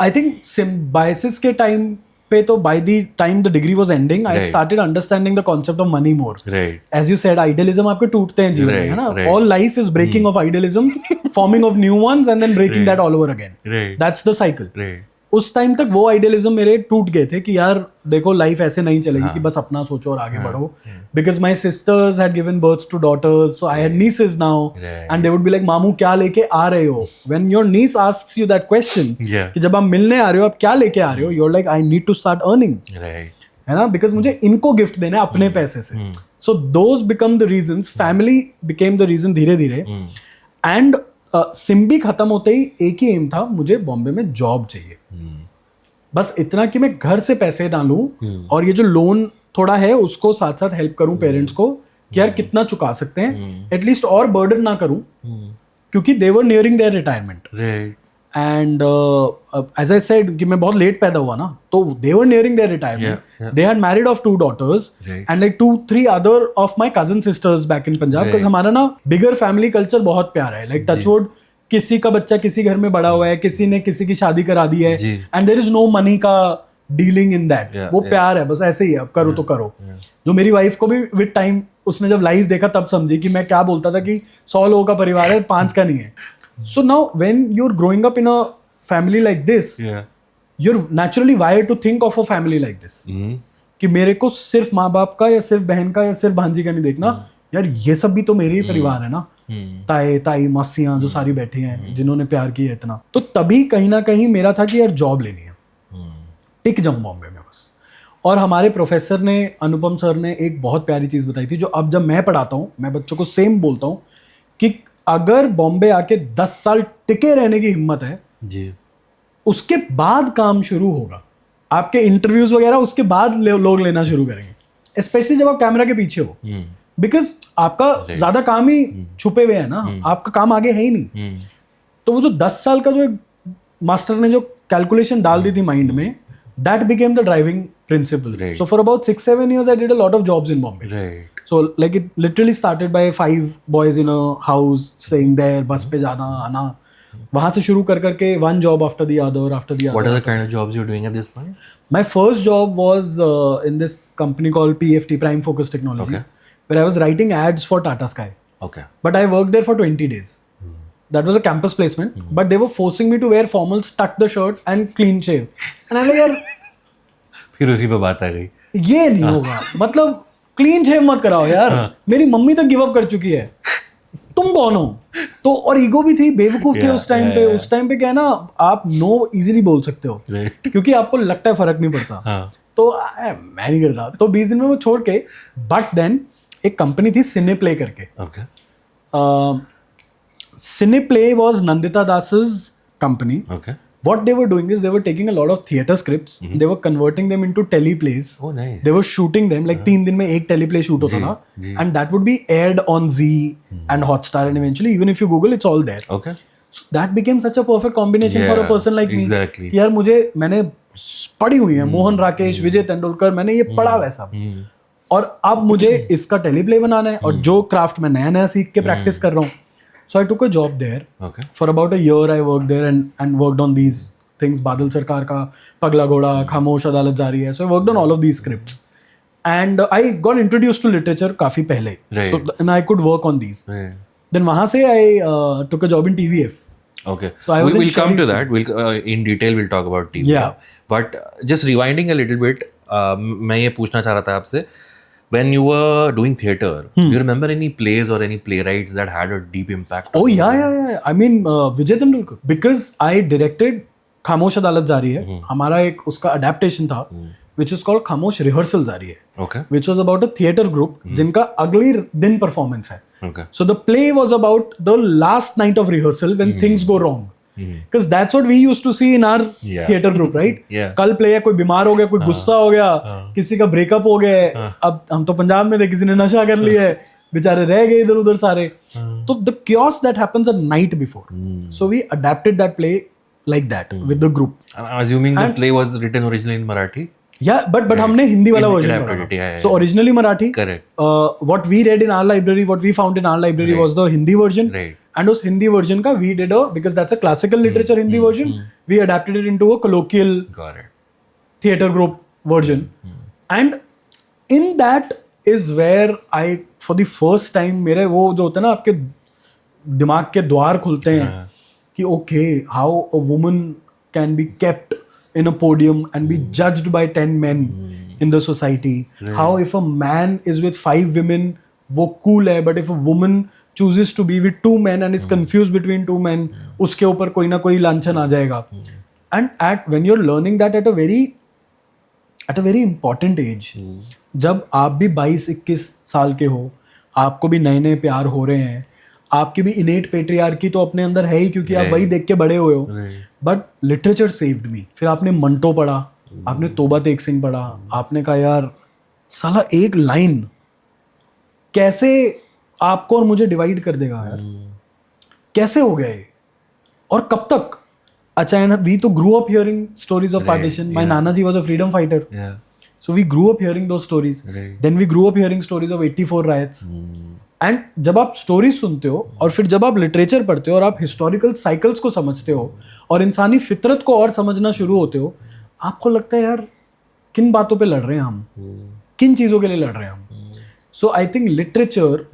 I think Symbiosis के टाइम पे तो by the time the degree was ending, I started understanding the concept of money more. Right. As you said, idealism आपके टूटते हैं जीवन में, है ना? All life is breaking of idealism, forming of new ones and then breaking that all over again. Right. That's the cycle. Right. उस टाइम तक वो आइडियलिज्म मेरे टूट गए थे कि यार देखो लाइफ ऐसे नहीं चलेगी कि बस अपना सोचो और आगे बढ़ो. Because my sisters had given birth to daughters, so I had nieces now and they would be like मामू क्या लेके आ रहे हो. When your niece asks you that question कि जब आप मिलने आ रहे हो आप क्या लेके आ रहे हो, you are like I need to start earning, है ना, बिकॉज मुझे इनको गिफ्ट देना है अपने पैसे से. So those become the reasons. Family became the reason धीरे धीरे. एंड सिम्बी खत्म होते ही एक ही एम था, मुझे बॉम्बे में जॉब चाहिए. बस इतना कि मैं घर से पैसे डालूं और ये जो लोन थोड़ा है उसको साथ साथ हेल्प करूं पेरेंट्स को कि यार कितना चुका सकते हैं एटलीस्ट, और बर्डन ना करूं क्योंकि they were nearing their retirement. And as I said कि मैं बहुत लेट पैदा हुआ ना, तो they were nearing their retirement. They had married off 2 daughters and like 2-3 other of my cousin sisters back in Punjab. Because हमारा ना बिगर फैमिली कल्चर बहुत प्यारा है. लाइक टचवुड किसी का बच्चा किसी घर में बड़ा हुआ है, किसी ने किसी की शादी करा दी है and there is no money का डीलिंग इन दैट. वो प्यार है, बस ऐसे ही है, अब करो तो करो. जो मेरी वाइफ को भी विद टाइम उसने जब लाइव देखा तब समझी कि मैं क्या बोलता था कि 100 लोगों का परिवार है 5 का नहीं है. So now when you are growing up in a family like this, you are naturally wired to think of a family like this कि मेरे को सिर्फ माँ बाप का या सिर्फ बहन का या सिर्फ भांजी का नहीं देखना, यार ये सब भी तो मेरे ही परिवार है ना. ताए ताई मासियां जो सारी बैठी हैं जिन्होंने प्यार किया इतना. तो तभी कहीं ना कहीं मेरा था कि यार जॉब लेनी है, टिक जाऊं बॉम्बे में बस. और हमारे प्रोफेसर ने, अनुपम सर ने एक बहुत प्यारी चीज बताई थी जो अब जब मैं पढ़ाता हूँ मैं बच्चों को सेम बोलता हूँ कि अगर बॉम्बे आके 10 साल टिके रहने की हिम्मत है जी, उसके बाद काम शुरू होगा. आपके इंटरव्यूज वगैरह उसके बाद लोग लेना शुरू करेंगे, स्पेशली जब आप कैमरा के पीछे हो. बिकॉज आपका ज्यादा काम ही छुपे हुए है ना, आपका काम आगे है ही नहीं. तो वो जो 10 साल का जो मास्टर ने जो कैलकुलेशन डाल दी थी माइंड में, that became the driving principle. So for about 6-7 years I did a lot of jobs in Bombay. So like it literally started by 5 boys in a house staying there, bus पे जाना आना, वहां से शुरू कर करके one job after the other. What are the kind of jobs you're doing at this point? My first job was in this company called PFT, Prime Focus Technologies. Where I was writing ads for Tata Sky. Okay. But I worked there for 20 days. That was a campus placement. But they were forcing me to wear formals, tuck the shirt and clean shave. And I'm like, यार फिर उसी पे बात आ गई, ये नहीं होगा, मतलब क्लीन शेव मत कराओ यार. मेरी मम्मी तक गिव अप कर चुकी है, तुम कौन हो? तो और ईगो भी थी, बेवकूफ थे उस टाइम पे. उस टाइम पे क्या है ना, आप नो इजीली बोल सकते हो क्योंकि आपको लगता है फर्क नहीं पड़ता. तो मैं नहीं करता. तो 20 दिन में वो छोड़ के, बट देन एक कंपनी थी सिने प्ले करके. Cineplay was Nandita Das's company. what they were doing is they were taking a lot of theater scripts, they were converting them into teleplays. Oh, nice. They were shooting them like 3 दिन में एक teleplay shoot होता था, and that would be aired on Z and Hotstar, and eventually even if you Google, it's all there. Okay. So that became such a perfect combination for a person like me. Exactly. कि यार मैंने पढ़ी हुई है मोहन राकेश, विजय तेंदुलकर, मैंने ये पढ़ा वैसा, और अब मुझे इसका टेलीप्ले बनाना है, और जो क्राफ्ट मैं नया नया सीख के प्रैक्टिस कर रहा हूँ. So I took a job there. Okay. For about a year I worked there and worked on these things. बादल सरकार का पगला घोड़ा, खामोश अदालत जारी है. So I worked on all of these scripts. And I got introduced to literature काफी पहले. Right. So and I could work on these. Right. Then वहाँ से I took a job in TVF. Okay. So I was we'll come to that. We'll in detail we'll talk about TV. Yeah. But just rewinding a little bit, मैं ये पूछना चाह रहा था आपसे. When you were doing theater, do you remember any plays or any playwrights that had a deep impact? Oh yeah. I mean Vijay Tendulkar, because I directed खामोश अदालत जारी है. हमारा एक उसका adaptation था, which is called खामोश रिहर्सल जारी है. Okay. Which was about a theater group जिनका अगली दिन performance है. Okay. So the play was about the last night of rehearsal when things go wrong. Because that's what we used to see in our theater group, right? Yeah. कल प्ले है, कोई बीमार हो गया, कोई गुस्सा हो गया, किसी का ब्रेकअप हो गया. अब हम तो पंजाब में थे, किसी ने नशा कर लिया है, बेचारे रह गए इधर उधर सारे. तो the chaos that happens a night before. So we adapted that play like that with the group. I'm assuming the play was written originally in Marathi. Yeah, but हमने हिंदी वाला वर्जन पढ़ा. So originally Marathi. Correct. What we read in our library, what we found in our library was the Hindi version. Right. And उस हिंदी वर्जन का we did because that's a classical literature Hindi version, we adapted it into a colloquial theater group version. And in that is where I for the first time मेरे वो जो होते हैं ना आपके दिमाग के द्वार खुलते हैं कि okay, how a woman can be kept in a podium and be judged by 10 men in the society. How if a man is with 5 women वो cool है, but if a woman chooses to be with 2 men and is confused between 2 men, उसके ऊपर कोई ना कोई लांछन आ जाएगा. And when you're learning that at a very important age, जब आप भी 22-21 साल के हो, आपको भी नए नए प्यार हो रहे हैं, आपकी भी इनेट पेट्रियार्की तो अपने अंदर है ही, क्योंकि आप वही देख के बड़े हुए हो. But literature saved me. फिर आपने मंटो पढ़ा, आपने तोबा तेग सिंह पढ़ा, आपने कहा यार साला एक लाइन कैसे आपको और मुझे डिवाइड कर देगा यार, कैसे हो गया ये, और कब तक. अच्छा, वी तो grew up hearing stories of partition. My nana ji was a freedom fighter, so we grew up hearing those stories. Then we grew up hearing stories of 84 riots. And जब आप स्टोरीज सुनते हो और फिर जब आप लिटरेचर पढ़ते हो और आप हिस्टोरिकल साइकिल्स को समझते हो और इंसानी फितरत को और समझना शुरू होते हो, आपको लगता है यार किन बातों पे लड़ रहे हैं हम, किन चीज़ों के लिए लड़ रहे हैं हम. सो आई थिंक लिटरेचर,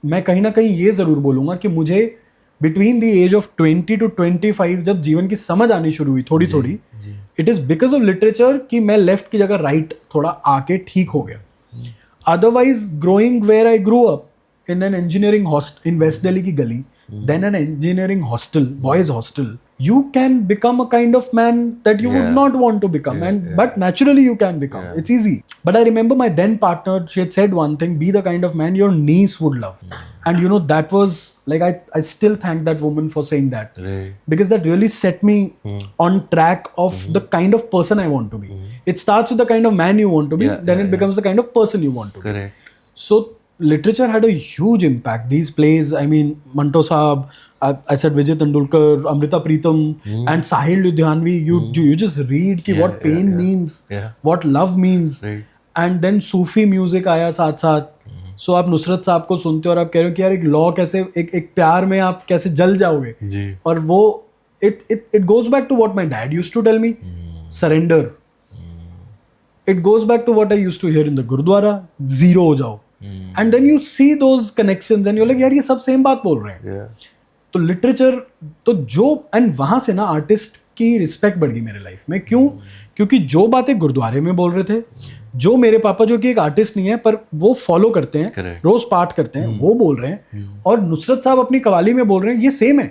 मैं कहीं ना कहीं ये ज़रूर बोलूँगा कि मुझे between the age of 20 to 25 जब जीवन की समझ आनी शुरू हुई थोड़ी थोड़ी, it is because of literature कि मैं लेफ्ट की जगह राइट थोड़ा आके ठीक हो गया. Otherwise growing where I grow up in an engineering hostel in West Delhi की गली, then an engineering hostel, boys hostel, you can become a kind of man that you would not want to become, but naturally you can become. It's easy. But I remember my then partner, she had said one thing: be the kind of man your niece would love. And you know, that was like, I still thank that woman for saying that, because that really set me on track of the kind of person I want to be. It starts with the kind of man you want to be, then it becomes the kind of person you want to be. So literature had a huge impact. These plays, I mean, Manto Saab, I said Vijay Tendulkar, Amrita Pritam, and Sahil Ludhianvi. You just read ki what pain means, what love means, and then Sufi music आया साथ साथ. So आप नुसरत साहब को सुनते हो और आप कह रहे हो कि यार एक लॉ कैसे, एक प्यार में आप कैसे जल जाओगे. और वो it goes back to what my dad used to tell me, surrender. It goes back to what I used to hear in the Gurudwara, zero हो जाओ. And then you see those connections and you're like यार ये सब सेम बात बोल रहे हैं. तो लिटरेचर तो जो, एंड वहाँ से ना आर्टिस्ट की रिस्पेक्ट बढ़ गई मेरे लाइफ में. क्यों? क्योंकि जो बातें गुरुद्वारे में बोल रहे थे, जो मेरे पापा जो कि एक आर्टिस्ट नहीं है पर वो फॉलो करते हैं, रोज पाठ करते हैं, वो बोल रहे हैं, और नुसरत साहब अपनी कवाली में बोल रहे हैं, ये सेम है.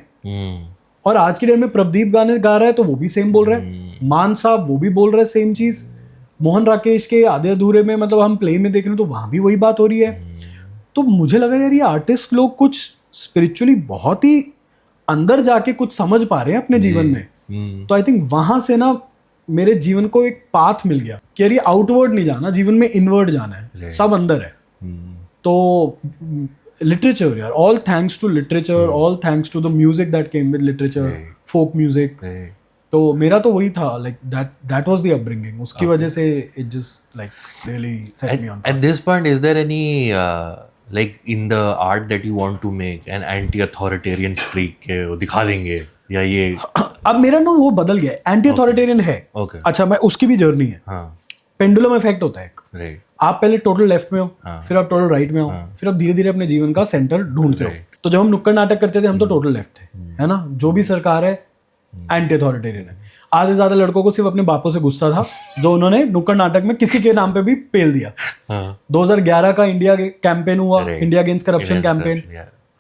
और आज की डेट में प्रदीप गाने गा रहा है तो वो भी सेम बोल रहे हैं, मान साहब वो भी बोल रहे हैं सेम चीज, मोहन राकेश के आधे अधूरे में मतलब हम प्ले में देख रहे हैं तो वहाँ भी वही बात हो रही है. तो मुझे लगा यार ये आर्टिस्ट लोग कुछ स्पिरिचुअली बहुत ही अंदर जाके कुछ समझ पा रहे हैं अपने जीवन में. तो आई थिंक वहां से ना मेरे जीवन को एक पाथ मिल गया कि यार ये आउटवर्ड नहीं जाना, जीवन में इनवर्ड जाना है, सब अंदर है। तो लिटरेचर यार, all thanks to literature, all thanks to the music that came with literature, folk music. तो मेरा तो वही था, like that was the upbringing, उसकी वजह से it just like really set me on. At this point is there any like in the art that you want to make an anti authoritarian streak के वो दिखा देंगे या ये? अब मेरा ना वो बदल गया, एंटी अथॉरिटेरियन है। अच्छा, मैं उसकी भी जर्नी है। पेंडुलम इफेक्ट होता है एक, आप पहले टोटल लेफ्ट में हो, फिर आप टोटल राइट में हो, फिर आप धीरे धीरे अपने जीवन का सेंटर ढूंढते हो। तो जब हम नुक्कड़ नाटक करते थे हम तो टोटल लेफ्ट थे, है ना। जो भी सरकार है एंटी अथॉरिटेरियन है। आधे से ज्यादा लड़कों को सिर्फ अपने बापों से गुस्सा था जो उन्होंने नुक्कड़ नाटक में किसी के नाम पे भी पेल दिया। 2011 का इंडिया कैंपेन हुआ, इंडिया अगेंस्ट करप्शन कैंपेन,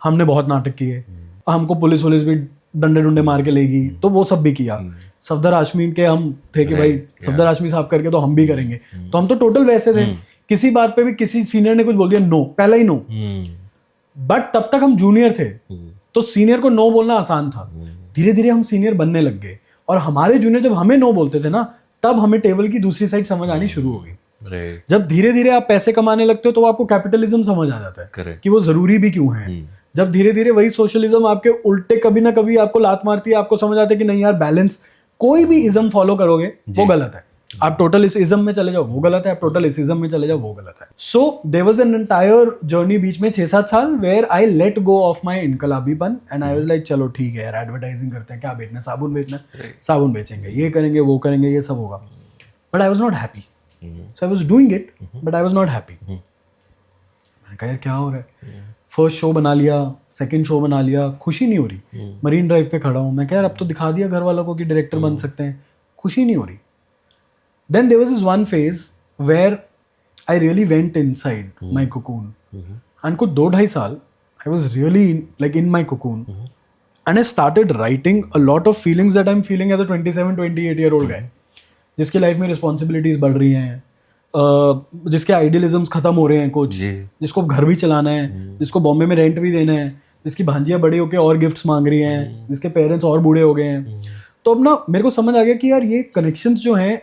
हमने बहुत नाटक किए, हमको पुलिस भी डंडे डुंडे मार के लेगी, तो वो सब भी किया। सफदर हाशमी के हम थे कि भाई सफदर हाशमी साहब करके तो हम भी करेंगे, तो हम तो टोटल वैसे थे। किसी बात पे भी किसी सीनियर ने कुछ बोल दिया, नो, पहला ही नो। बट तब तक हम जूनियर थे, तो सीनियर को नो बोलना आसान था। धीरे धीरे हम सीनियर बनने लग गए, और हमारे जूनियर जब हमें नो बोलते थे ना, तब हमें टेबल की दूसरी साइड समझ आनी शुरू हो गई। जब धीरे धीरे आप पैसे कमाने लगते हो तो आपको कैपिटलिज्म समझ आ जाता है कि वो जरूरी भी क्यों है। जब धीरे धीरे वही सोशलिज्म आपके उल्टे कभी ना कभी आपको लात मारती है, आपको समझ आता है कि नहीं यार, बैलेंस, कोई भी इज्म फॉलो करोगे वो गलत है। आप टोटल इस इज्म में चले जाओ वो गलत है, आप टोटल इस इज्म में चले जाओ वो गलत है। So there was an entire journey बीच में 6-7 साल where I let go of my इनकलाबीपन एंड आई वाज लाइक चलो ठीक है यार, एडवर्टाइजिंग करते हैं, क्या बेचना है, साबुन बेचना है, साबुन बेचेंगे, ये करेंगे वो करेंगे, ये सब होगा। But I was not happy, so I was doing it but I was not happy. मैंने कहा यार क्या हो रहा है, फर्स्ट शो बना लिया, सेकंड शो बना लिया, खुशी नहीं हो रही। मरीन ड्राइव पे खड़ा हूँ, मैं कह यार अब तो दिखा दिया घर वालों को कि डायरेक्टर बन सकते हैं, खुशी नहीं हो रही। Then there was this one phase where I really went inside my cocoon. And कुछ 2-2.5 साल I was really like in my cocoon. And I started writing a lot of feelings that I'm feeling as a 27-28-year-old guy. जिसकी लाइफ में रिस्पॉन्सिबिलिटीज बढ़ रही हैं, जिसके आइडियलिज्म्स खत्म हो रहे हैं कुछ, जिसको घर भी चलाना है, जिसको बॉम्बे में रेंट भी देना है, जिसकी भांजियाँ बड़ी होकर और गिफ्ट्स मांग रही हैं, जिसके पेरेंट्स और बूढ़े हो गए हैं। तो अब ना मेरे को समझ आ गया कि यार ये कनेक्शंस जो हैं,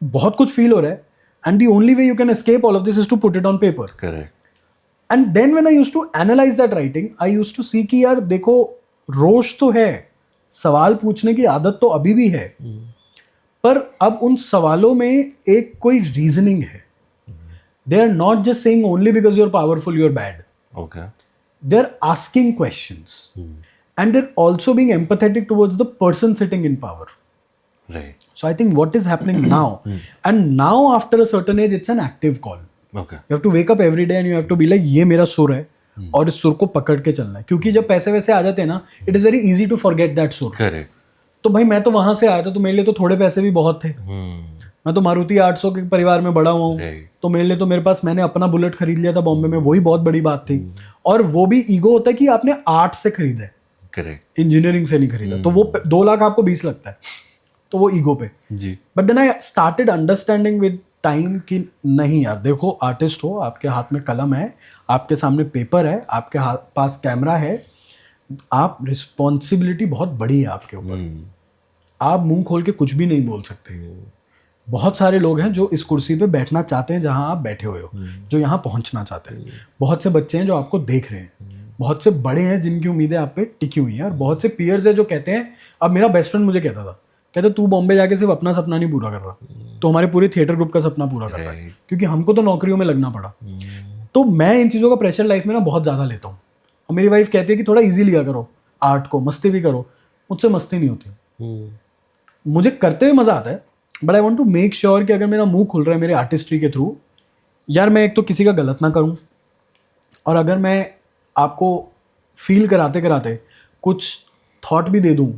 बहुत कुछ फील हो रहा है, and the only way you can escape all of this is to put it on paper. Correct. And then when I used to analyse that writing, I used to see कि यार देखो, रोष तो है, सवाल पूछने की आदत तो अभी भी है, पर अब उन सवालों में एक कोई रीजनिंग है। They are not just saying only because you are powerful you are bad. Okay. They are asking questions and they are also being empathetic towards the person sitting in power. Right. So I think what is happening now, and now after a certain age, it's an active call. Okay. You have to wake up every day and you have to be like, ये मेरा सुर है और इस सुर को पकड़ के चलना है। क्योंकि जब पैसे वैसे आ जाते हैं ना, it is very easy to forget that सुर। Correct. तो भाई मैं तो वहां से आया था, तो मेरे लिए तो थोड़े पैसे भी बहुत थे। मैं तो मारुति 800 के परिवार में बड़ा हुआ हूँ, तो मेरे लिए तो मेरे पास, मैंने अपना बुलेट खरीद लिया था बॉम्बे में, वही बहुत बड़ी बात थी। और वो भी ईगो होता है कि आपने आर्ट से खरीदा है, करेक्ट, इंजीनियरिंग से नहीं खरीदा। तो वो 2 लाख आपको 20 लगता है, तो वो ईगो पे जी। But then I started understanding with time कि नहीं यार देखो, आर्टिस्ट हो, आपके हाथ में कलम है, आपके सामने पेपर है, आपके पास कैमरा है, आप रिस्पॉन्सिबिलिटी बहुत बड़ी है आपके ऊपर। आप मुंह खोल के कुछ भी नहीं बोल सकते। बहुत सारे लोग हैं जो इस कुर्सी पे बैठना चाहते हैं जहां आप बैठे हुए हो, जो यहाँ पहुंचना चाहते हैं। बहुत से बच्चे हैं जो आपको देख रहे हैं, बहुत से बड़े हैं जिनकी उम्मीदें आप पे टिकी हुई हैं, और बहुत से पीयर्स हैं जो कहते हैं, अब मेरा बेस्ट फ्रेंड मुझे कहता था, कहते तू बॉम्बे जाके सिर्फ अपना सपना नहीं पूरा कर रहा, तो हमारे पूरे थिएटर ग्रुप का सपना पूरा कर रहा है, क्योंकि हमको तो नौकरियों में लगना पड़ा। तो मैं इन चीज़ों का प्रेशर लाइफ में ना बहुत ज़्यादा लेता हूँ, और मेरी वाइफ कहती है कि थोड़ा ईजी लिया करो आर्ट को, मस्ती भी करो। मुझसे मस्ती नहीं होती, मुझे करते हुए मज़ा आता है, but I want to make sure कि अगर मेरा मुंह खुल रहा है मेरे आर्टिस्ट्री के थ्रू, यार मैं एक तो किसी का गलत ना करूँ, और अगर मैं आपको फील कराते कराते कुछ थॉट भी दे दूँ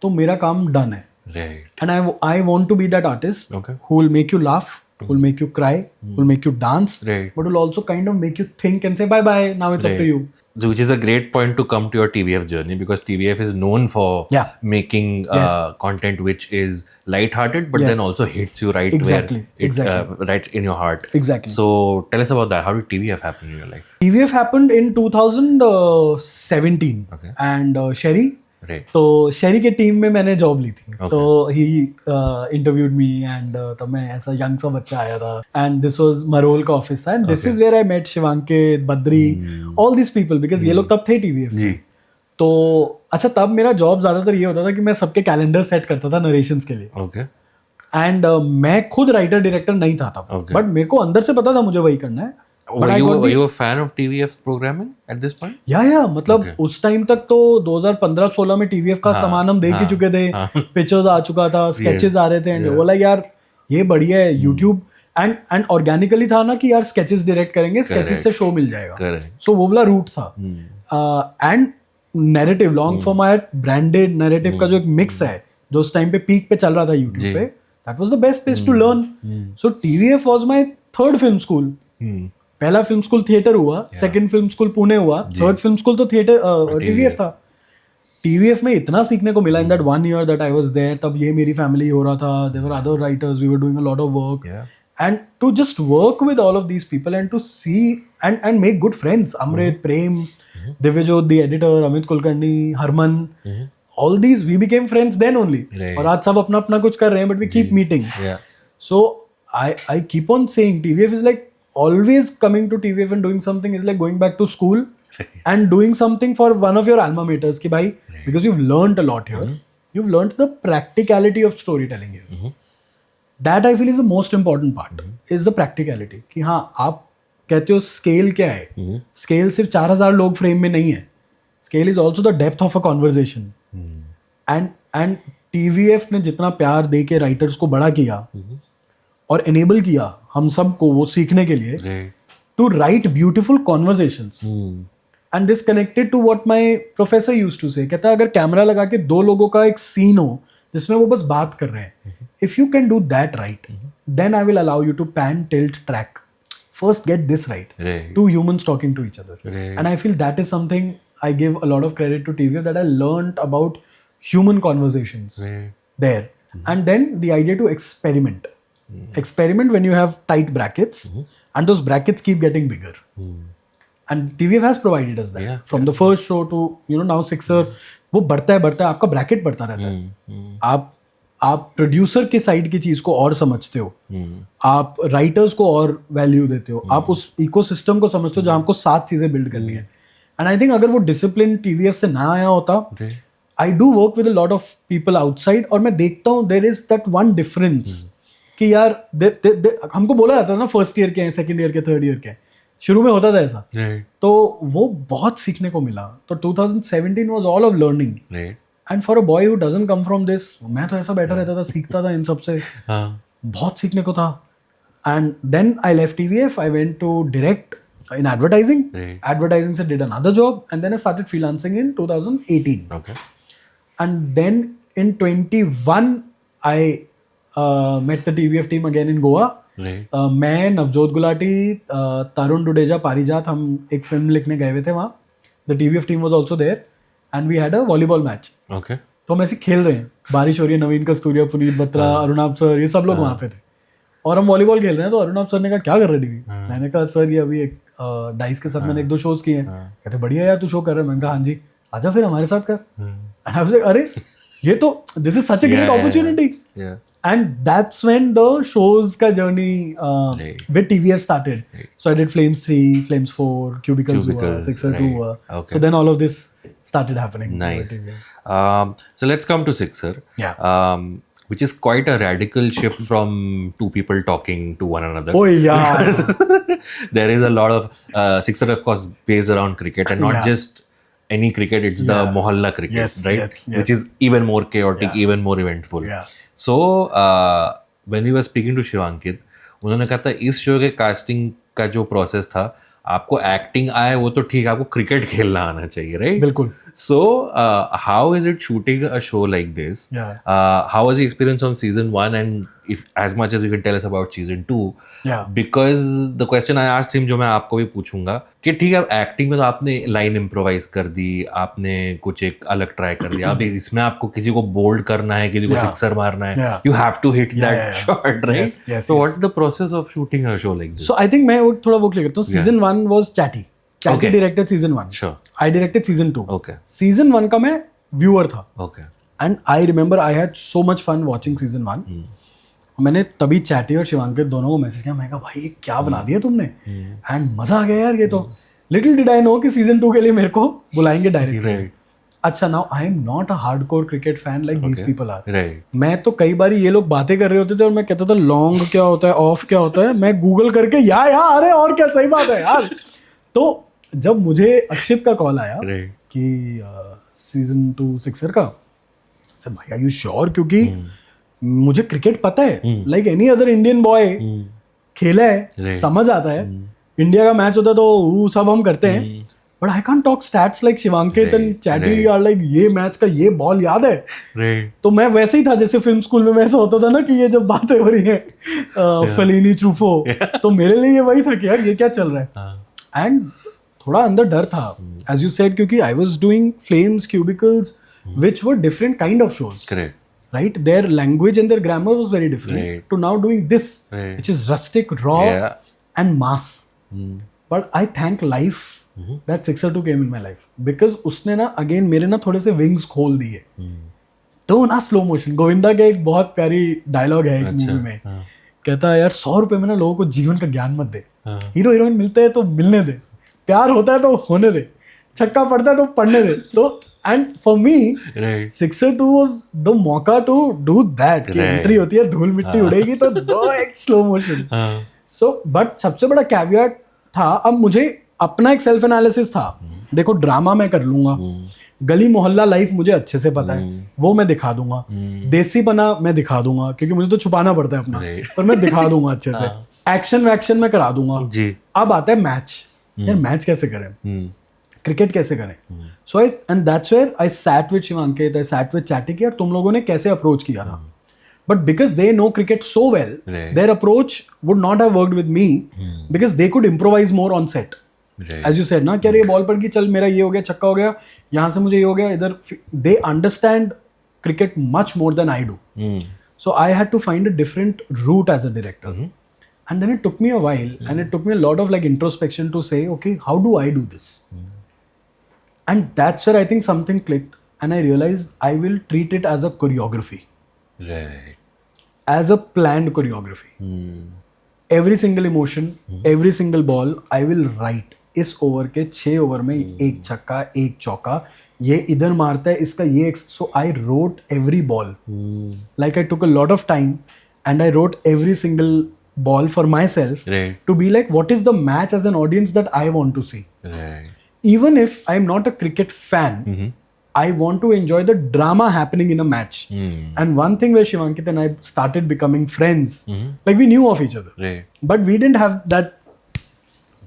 तो मेरा काम डन है। Right. And I want to be that artist Okay. who will make you laugh, who will make you cry, who will make you dance, Right. but will also kind of make you think and say bye bye. Now it's up to you. So, which is a great point to come to your TVF journey, because TVF is known for making content which is light-hearted, but then also hits you right right in your heart. Exactly. So tell us about that. How did TVF happen in your life? TVF happened in 2017. Okay. And Sherry, Right. तो शेरी के टीम में मैंने जॉब ली थी. तो ही इंटरव्यूड मी एंड तब मैं ऐसा यंग सा बच्चा आया था एंड दिस वाज मरोल का ऑफिस था and this is where I met Shivankit, Badri, all this people because ये लोग तब थे टीवीएफ. तो अच्छा तब मेरा जॉब ज्यादातर ये होता था कि मैं सबके कैलेंडर सेट करता था नरेशंस के लिए. Okay. एंड मैं खुद राइटर डायरेक्टर नहीं था तब, बट मेरे को अंदर से पता था मुझे वही करना है. Were you a fan of TVF programming at this point? या मतलब उस टाइम तक तो 2015-16 में टीवीएफ का सामान हम देख ही चुके थे. पिक्चर्स आ चुका था, स्केचेस आ रहे थे एंड वो लाइक यार ये बढ़िया है. यूट्यूब एंड ऑर्गेनिकली था ना कि यार स्केचेस डायरेक्ट करेंगे, स्केचेस से शो मिल जाएगा. सो वो वाला रूट था. And narrative long format branded narrative का जो एक मिक्स है जो उस टाइम पे पीक पे चल रहा था यूट्यूब पे, that was the best place to learn. So TVF was my third film school. पहला फिल्म स्कूल थिएटर हुआ, सेकंड फिल्म स्कूल पुणे हुआ, थर्ड फिल्म स्कूल तो थिएटर टीवीएफ था. टीवीएफ में इतना सीखने को मिला in that 1 year that I was there. तब ये मेरी फैमिली हो रहा था, there were other writers, we were doing a lot of work and to just work with all of these people and to see and make good friends. Amrit, Prem, Divyajot the editor, Amit Kulkarni, Harman, all these we became friends then only. और आज सब अपना अपना कुछ कर रहे हैं but we keep meeting. So I keep on saying TVF is like always coming to TVF and doing something is like going back to school and doing something for one of your alma maters ki bhai because you've learned a lot here. You've learned the practicality of storytelling here. That I feel is the most important part is the practicality कि हाँ आप कहते हो स्केल क्या है. स्केल सिर्फ 4000 लोग फ्रेम में नहीं है. Scale is also the depth of a conversation. And TVF ने जितना प्यार दे के राइटर्स को बड़ा किया और एनेबल किया हम सब को वो सीखने के लिए to write beautiful conversations. And this connected to what my professor used to say. कहता है अगर कैमरा लगा के 2 लोगों का एक सीन हो जिसमें वो बस बात कर रहे हैं, if you can do that right then I will allow you to pan, tilt, track. First get this right. Two humans talking to each other. And I feel that is something I give a lot of credit to TVF that I learned about human conversations there. And then the idea to experiment. Experiment when you have tight brackets and those brackets keep getting bigger. And TVF has provided us that. From the first show to now Sixer, वो बढ़ता है आपका ब्रैकेट बढ़ता रहता है. आप प्रोड्यूसर की साइड की चीज को और समझते हो, आप राइटर्स को और वैल्यू देते हो, आप उस इकोसिस्टम को समझते हो जहां आपको 7 चीजें बिल्ड करनी है. एंड आई थिंक अगर वो डिसिप्लिन टीवीएफ से ना आया होता, I do work with a lot of people outside और मैं देखता हूँ there is that one difference कि यार हमको बोला जाता था ना फर्स्ट ईयर के हैं, सेकेंड ईयर के, थर्ड ईयर के, शुरू में होता था ऐसा. तो वो बहुत सीखने को मिला. तो 2017 was all of learning. And for a boy who doesn't come from this, मैं तो ऐसा बैठा रहता था, सीखता था इन सब से. बहुत सीखने को था. And then I left TVF, I went to direct in advertising. Advertising se did another job and then I started freelancing in 2018. Okay. And then in 21 I met the TVF team again in Goa. मैं, नवजोत गुलाटी, तरुण डुडेजा, पारिजात, हम एक फिल्म लिखने गए हुए थे वहाँ. The TVF team was also there and we had a volleyball match. Okay. तो हम ऐसे खेल रहे हैं, बारिश हो रही है, नवीन कस्तूरिया, पुनीत बत्रा, अरुणाब सर, ये सब लोग वहाँ पे थे और हम वॉलीबॉल खेल रहे हैं. तो अरुणाब सर ने कहा क्या कर रहे टीवी? मैंने कहा सर ये अभी एक डाइस के साथ मैंने 1-2 शोज किए हैं. कहते बढ़िया यार तू शो कर रहा है. मैंने कहा हाँ जी, आजा फिर हमारे साथ कर. अरे ये तो this is such a great opportunity. And that's when the shows का journey with TVF started. So I did Flames 3, Flames 4, Cubicles हुआ, सिक्सर 2 हुआ. So then all of this started happening. Nice. So let's come to Sixer. Yeah. Which is quite a radical shift from two people talking to one another. Oh yeah. There is a lot of Sixer, of course, based around cricket and not just any cricket. It's the mohalla cricket, right? Yes. Which is even more chaotic, even more eventful. Yeah. So when we were speaking to Shivankit, उन्होंने कहा था इस शो के कास्टिंग का जो प्रोसेस था, आपको एक्टिंग आए वो तो ठीक है, आपको क्रिकेट खेलना आना चाहिए, राइट? बिल्कुल. So how is it shooting a show like this? How was the experience on season 1 and if as much as you can tell us about season 2? Because the question I asked him, जो मैं आपको भी पूछूंगा, कि ठीक है एक्टिंग में तो आपने लाइन इम्प्रोवाइज कर दी, आपने कुछ एक अलग ट्राई कर दिया, अब इसमें आपको किसी को बोल्ड करना है, किसी को सिक्सर मारना है, you have to hit that shot, right? So what's the process of shooting a show like this? So I think मैं थोड़ा वो क्लियर करता हूँ. Season 1 was Chatty. Chatty directed season 1. Sure. I directed season 2. Okay. Season 1 का मैं व्यूअर था. Okay. And I remember I had so much fun watching season 1. मैंने तभी चैटी और शिवांकित दोनों को मैसेज किया. मैं कहा भाई ये क्या बना दिया तुमने, एंड मजा आ गया यार ये तो. लिटिल डिड आई नो कि सीजन 2 के लिए मेरे को बुलाएंगे डायरेक्ट. अच्छा, now I am not a hardcore cricket fan like these people are. मैं तो कई बार ये लोग बातें कर रहे होते थे और मैं कहता था लॉन्ग क्या होता है, ऑफ क्या होता है, मैं गूगल करके यार अरे और क्या, सही बात है यार. तो जब मुझे अक्षित का कॉल आया कि सीजन 2 सिक्सर का, सर भाई आर यू श्योर, क्योंकि मुझे क्रिकेट पता है like any other Indian boy, खेला है, समझ आता है. इंडिया का मैच होता है तो वो सब हम करते हैं, but I can't talk stats like Shivankit and Chaiti are like ये मैच का ये बॉल याद है. तो मैं वैसे ही था जैसे फिल्म स्कूल में वैसा होता था ना कि ये जब बातें हो रही हैं फलीनी ट्रूफो, तो मेरे लिए ये वही था कि यार ये क्या चल रहा है. एंड थोड़ा अंदर डर था एज यू सेड, क्योंकि I was doing flames, cubicles which were different kind of shows. Correct. Right, their language and their grammar was very different. Right. To now doing this, which is rustic, raw, and mass. But I thank life that Sixer 2 came in my life, because उसने ना again मेरे ना थोड़े से wings खोल दिए. तो ना स्लो मोशन, गोविंदा के एक बहुत प्यारी डायलॉग है एक मूवी में, कहता है यार 100 रुपए में ना लोगों को जीवन का ज्ञान मत दे. हीरो हीरोइन मिलते हैं तो मिलने दे, प्यार होता है तो होने दे, छक्का पड़ता है तो पढ़ने दे. तो and for me, Sixer 2 was the मौका to do that. कि एंट्री होती है, धूल मिट्टी उड़ेगी तो दो एक स्लो मोशन. So but सबसे बड़ा कैवियट था, अब मुझे अपना एक सेल्फ एनालिसिस था. देखो ड्रामा मैं कर लूंगा, गली मोहल्ला लाइफ मुझे अच्छे से पता है, वो मैं दिखा दूंगा. देसी पना मैं दिखा दूंगा, क्योंकि मुझे तो छुपाना पड़ता है अपना, पर मैं दिखा दूंगा अच्छे से. एक्शन वैक्शन में करा दूंगा. अब आता है मैच. यार मैच कैसे करें, क्रिकेट कैसे करें. So I and that's where I sat with Shivankit, I sat with Chaiti कि यार तुम लोगों ने कैसे अप्रोच किया था. But because they know cricket so well, their approach would not have worked with me, because they could improvise more on set. As you said ना कि यार ये बॉल पड़ गई, चल मेरा ये हो गया, छक्का हो गया, यहाँ से मुझे ये हो गया, इधर. They understand cricket much more than I do. So I had to find a different route as a director. And then it took me a while, and it took me a lot of like introspection to say, okay, how do I do this? And that's where I think something clicked, and I realized I will treat it as a choreography. Right. As a planned choreography. Every single emotion, every single ball, I will write. इस ओवर के 6 ओवर में एक छक्का, एक चौका, ये इधर मारता है, इसका ये. So I wrote every ball. Like I took a lot of time, and I wrote every single ball for myself, to be like, what is the match as an audience that I want to see. Even if I'm not a cricket fan, I want to enjoy the drama happening in a match. And one thing where Shivankit and I started becoming friends, like we knew of each other, but we didn't have that.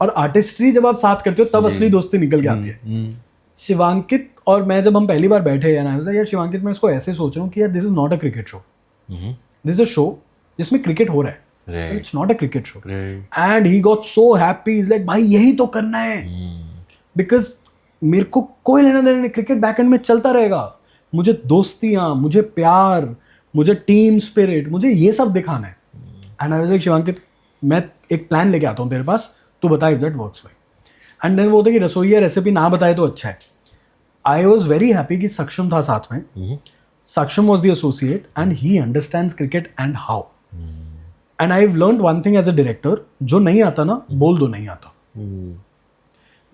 और आर्टिस्ट्री जब आप साथ करते हो तब असली दोस्ती निकल के आती है. शिवांकित और मैं जब हम पहली बार बैठे हैं ना, यार शिवांकित मैं इसको ऐसे सोच रहा हूँ कि यार this is not a cricket show, this is a show जिसमें क्रिकेट हो रहा है. It's not a cricket show. And he got so happy. He's like, भाई यही तो करना है. Because मेरे को कोई लेना देना नहीं, क्रिकेट बैकएंड में चलता रहेगा. मुझे दोस्तियाँ, मुझे प्यार, मुझे टीम स्पिरिट, मुझे ये सब दिखाना है. And I was like, Shivankit मैं एक प्लान लेके आता हूँ तेरे पास, तू बता if that works. And then वो होता है कि रसोई या रेसिपी ना बताए तो अच्छा है. I was very happy कि सक्षम था साथ में. सक्षम was the associate and he understands cricket and how. And I've learned one thing as a director, जो नहीं आता ना, बोल दो नहीं आता.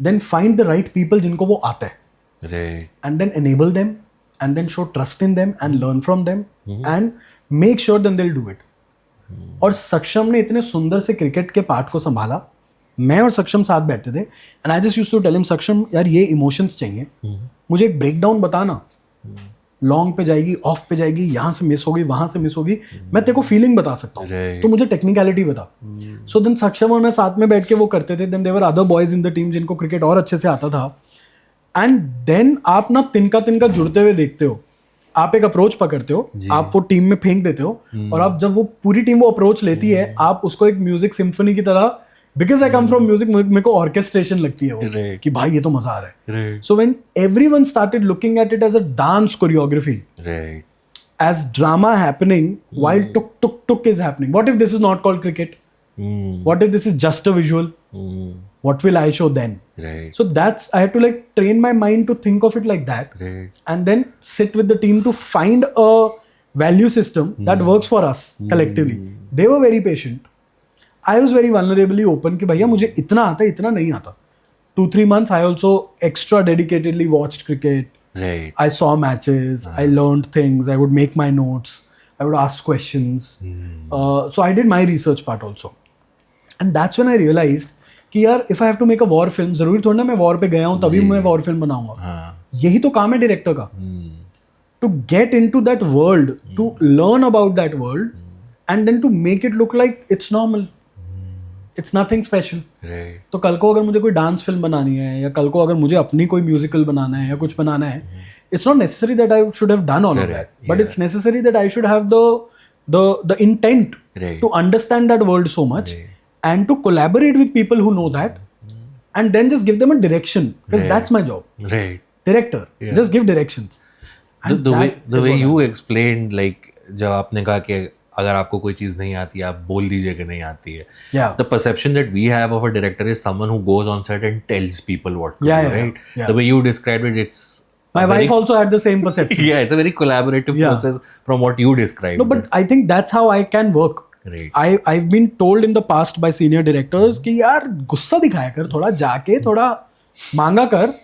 Then find the right people जिनको वो आता है. And then enable them, and then show trust in them and learn from them, and make sure then they'll do it. और सक्षम ने इतने सुंदर से क्रिकेट के पार्ट को संभाला. मैं और सक्षम साथ बैठते थे, and I just used to tell him, सक्षम यार ये इमोशंस चाहिए, मुझे एक ब्रेकडाउन बताना. लॉन्ग पे जाएगी, ऑफ पे जाएगी, यहाँ से मिस होगी, वहां से मिस होगी, मैं तेरे को फीलिंग बता सकता हूँ, तो मुझे टेक्निकलिटी बता. सो देन सक्षम और मैं साथ में बैठ के वो करते थे. Then there other boys in the team जिनको क्रिकेट और अच्छे से आता था. एंड देन आप ना तिनका तिनका जुड़ते हुए देखते हो. आप एक अप्रोच पकड़ते हो, आप वो टीम में फेंक देते हो, और आप जब वो पूरी टीम वो अप्रोच लेती है, आप उसको एक म्यूजिक सिम्फनी की तरह, because I come from music, मेरे को ऑर्केस्ट्रेशन लगती है वो, कि भाई ये तो मजा आ रहा है. So when everyone started looking at it as a dance choreography, as drama happening while tuk is happening. What if this is not called cricket? What if this is just a visual? what will I show then? Right. So that's, I had to like train my mind to think of it like that. Right. And then sit with the team to find a value system that works for us collectively. They were very patient. I was very vulnerably open कि भैया मुझे इतना आता है, इतना नहीं आता. 2-3 months I also extra dedicatedly watched cricket. Right. I saw matches, I learned things, I would make my notes, I would ask questions. So I did my research part also. And that's when I realized कि यार if I have to make a war film, जरूरी थोड़ा ना मैं war पे गया हूँ तभी मैं war film बनाऊंगा. यही तो काम है डायरेक्टर का. To get into that world, to learn about that world, and then to make it look like it's normal. It's nothing special. Right. तो कल को अगर मुझे कोई डांस फिल्म बनानी है या कल को अगर मुझे अपनी कोई म्यूजिकल बनाना है या कुछ बनाना है, it's not necessary that I should have done all of that, but it's necessary that I should have the intent to understand that world so much and to collaborate with people who know that and then just give them a direction, because that's my job. Right. Director, just give directions. The way you explained, like जब आपने कहा कि अगर आपको कोई चीज नहीं आती आप बोल दीजिए कि नहीं आती है. The perception that we have of a director is someone who goes on set and tells people what to do, right? The way you described it, it's my wife also had the same perception. Yeah, it's a very collaborative process from what you described. No, but I think that's how I can work. Right. I've been told in the past by senior directors कि यार गुस्सा दिखाया कर, थोड़ा जाके थोड़ा मांगा कर.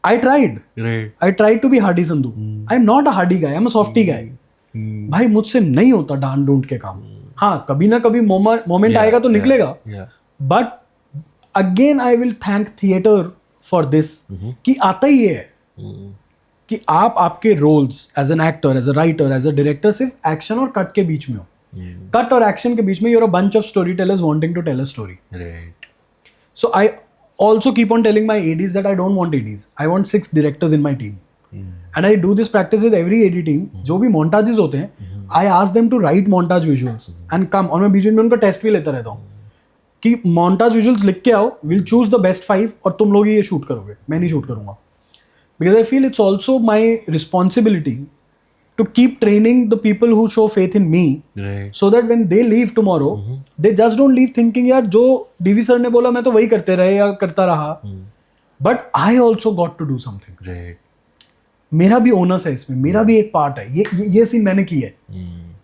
I tried. Right. I tried to be hardy Sandhu. I'm not a hardy guy. I'm a softy guy. भाई मुझसे नहीं होता डांट डूंट के काम. हाँ कभी ना कभी मोमेंट आएगा तो निकलेगा. But again I will thank theatre for this कि आता ही है कि आप आपके roles as an actor, as a writer, as a director सिर्फ एक्शन और कट के बीच में हो. कट और एक्शन के बीच में you're a bunch of storytellers wanting to tell a story. Right. So I also keep on telling my ADs that I don't want ADs. I want 6 directors in my team. And I do this practice with every AD team. जो भी montages होते हैं, I ask them to write montage visuals and come. और मैं बीच में उनका टेस्ट भी लेता रहता हूँ कि montage visuals लिख के आओ, we'll choose the best 5 और तुम लोग ये शूट करोगे, मैं नहीं शूट करूँगा. Because I feel it's also my responsibility to keep training the people who show faith in me, Right. so that when they leave tomorrow, they just don't leave thinking यार जो DV sir ने बोला मैं तो वही करते रहे या करता रहा. But I also got to do something. Right. मेरा भी ओनस है इसमें, मेरा भी एक पार्ट है. ये सीन मैंने की है.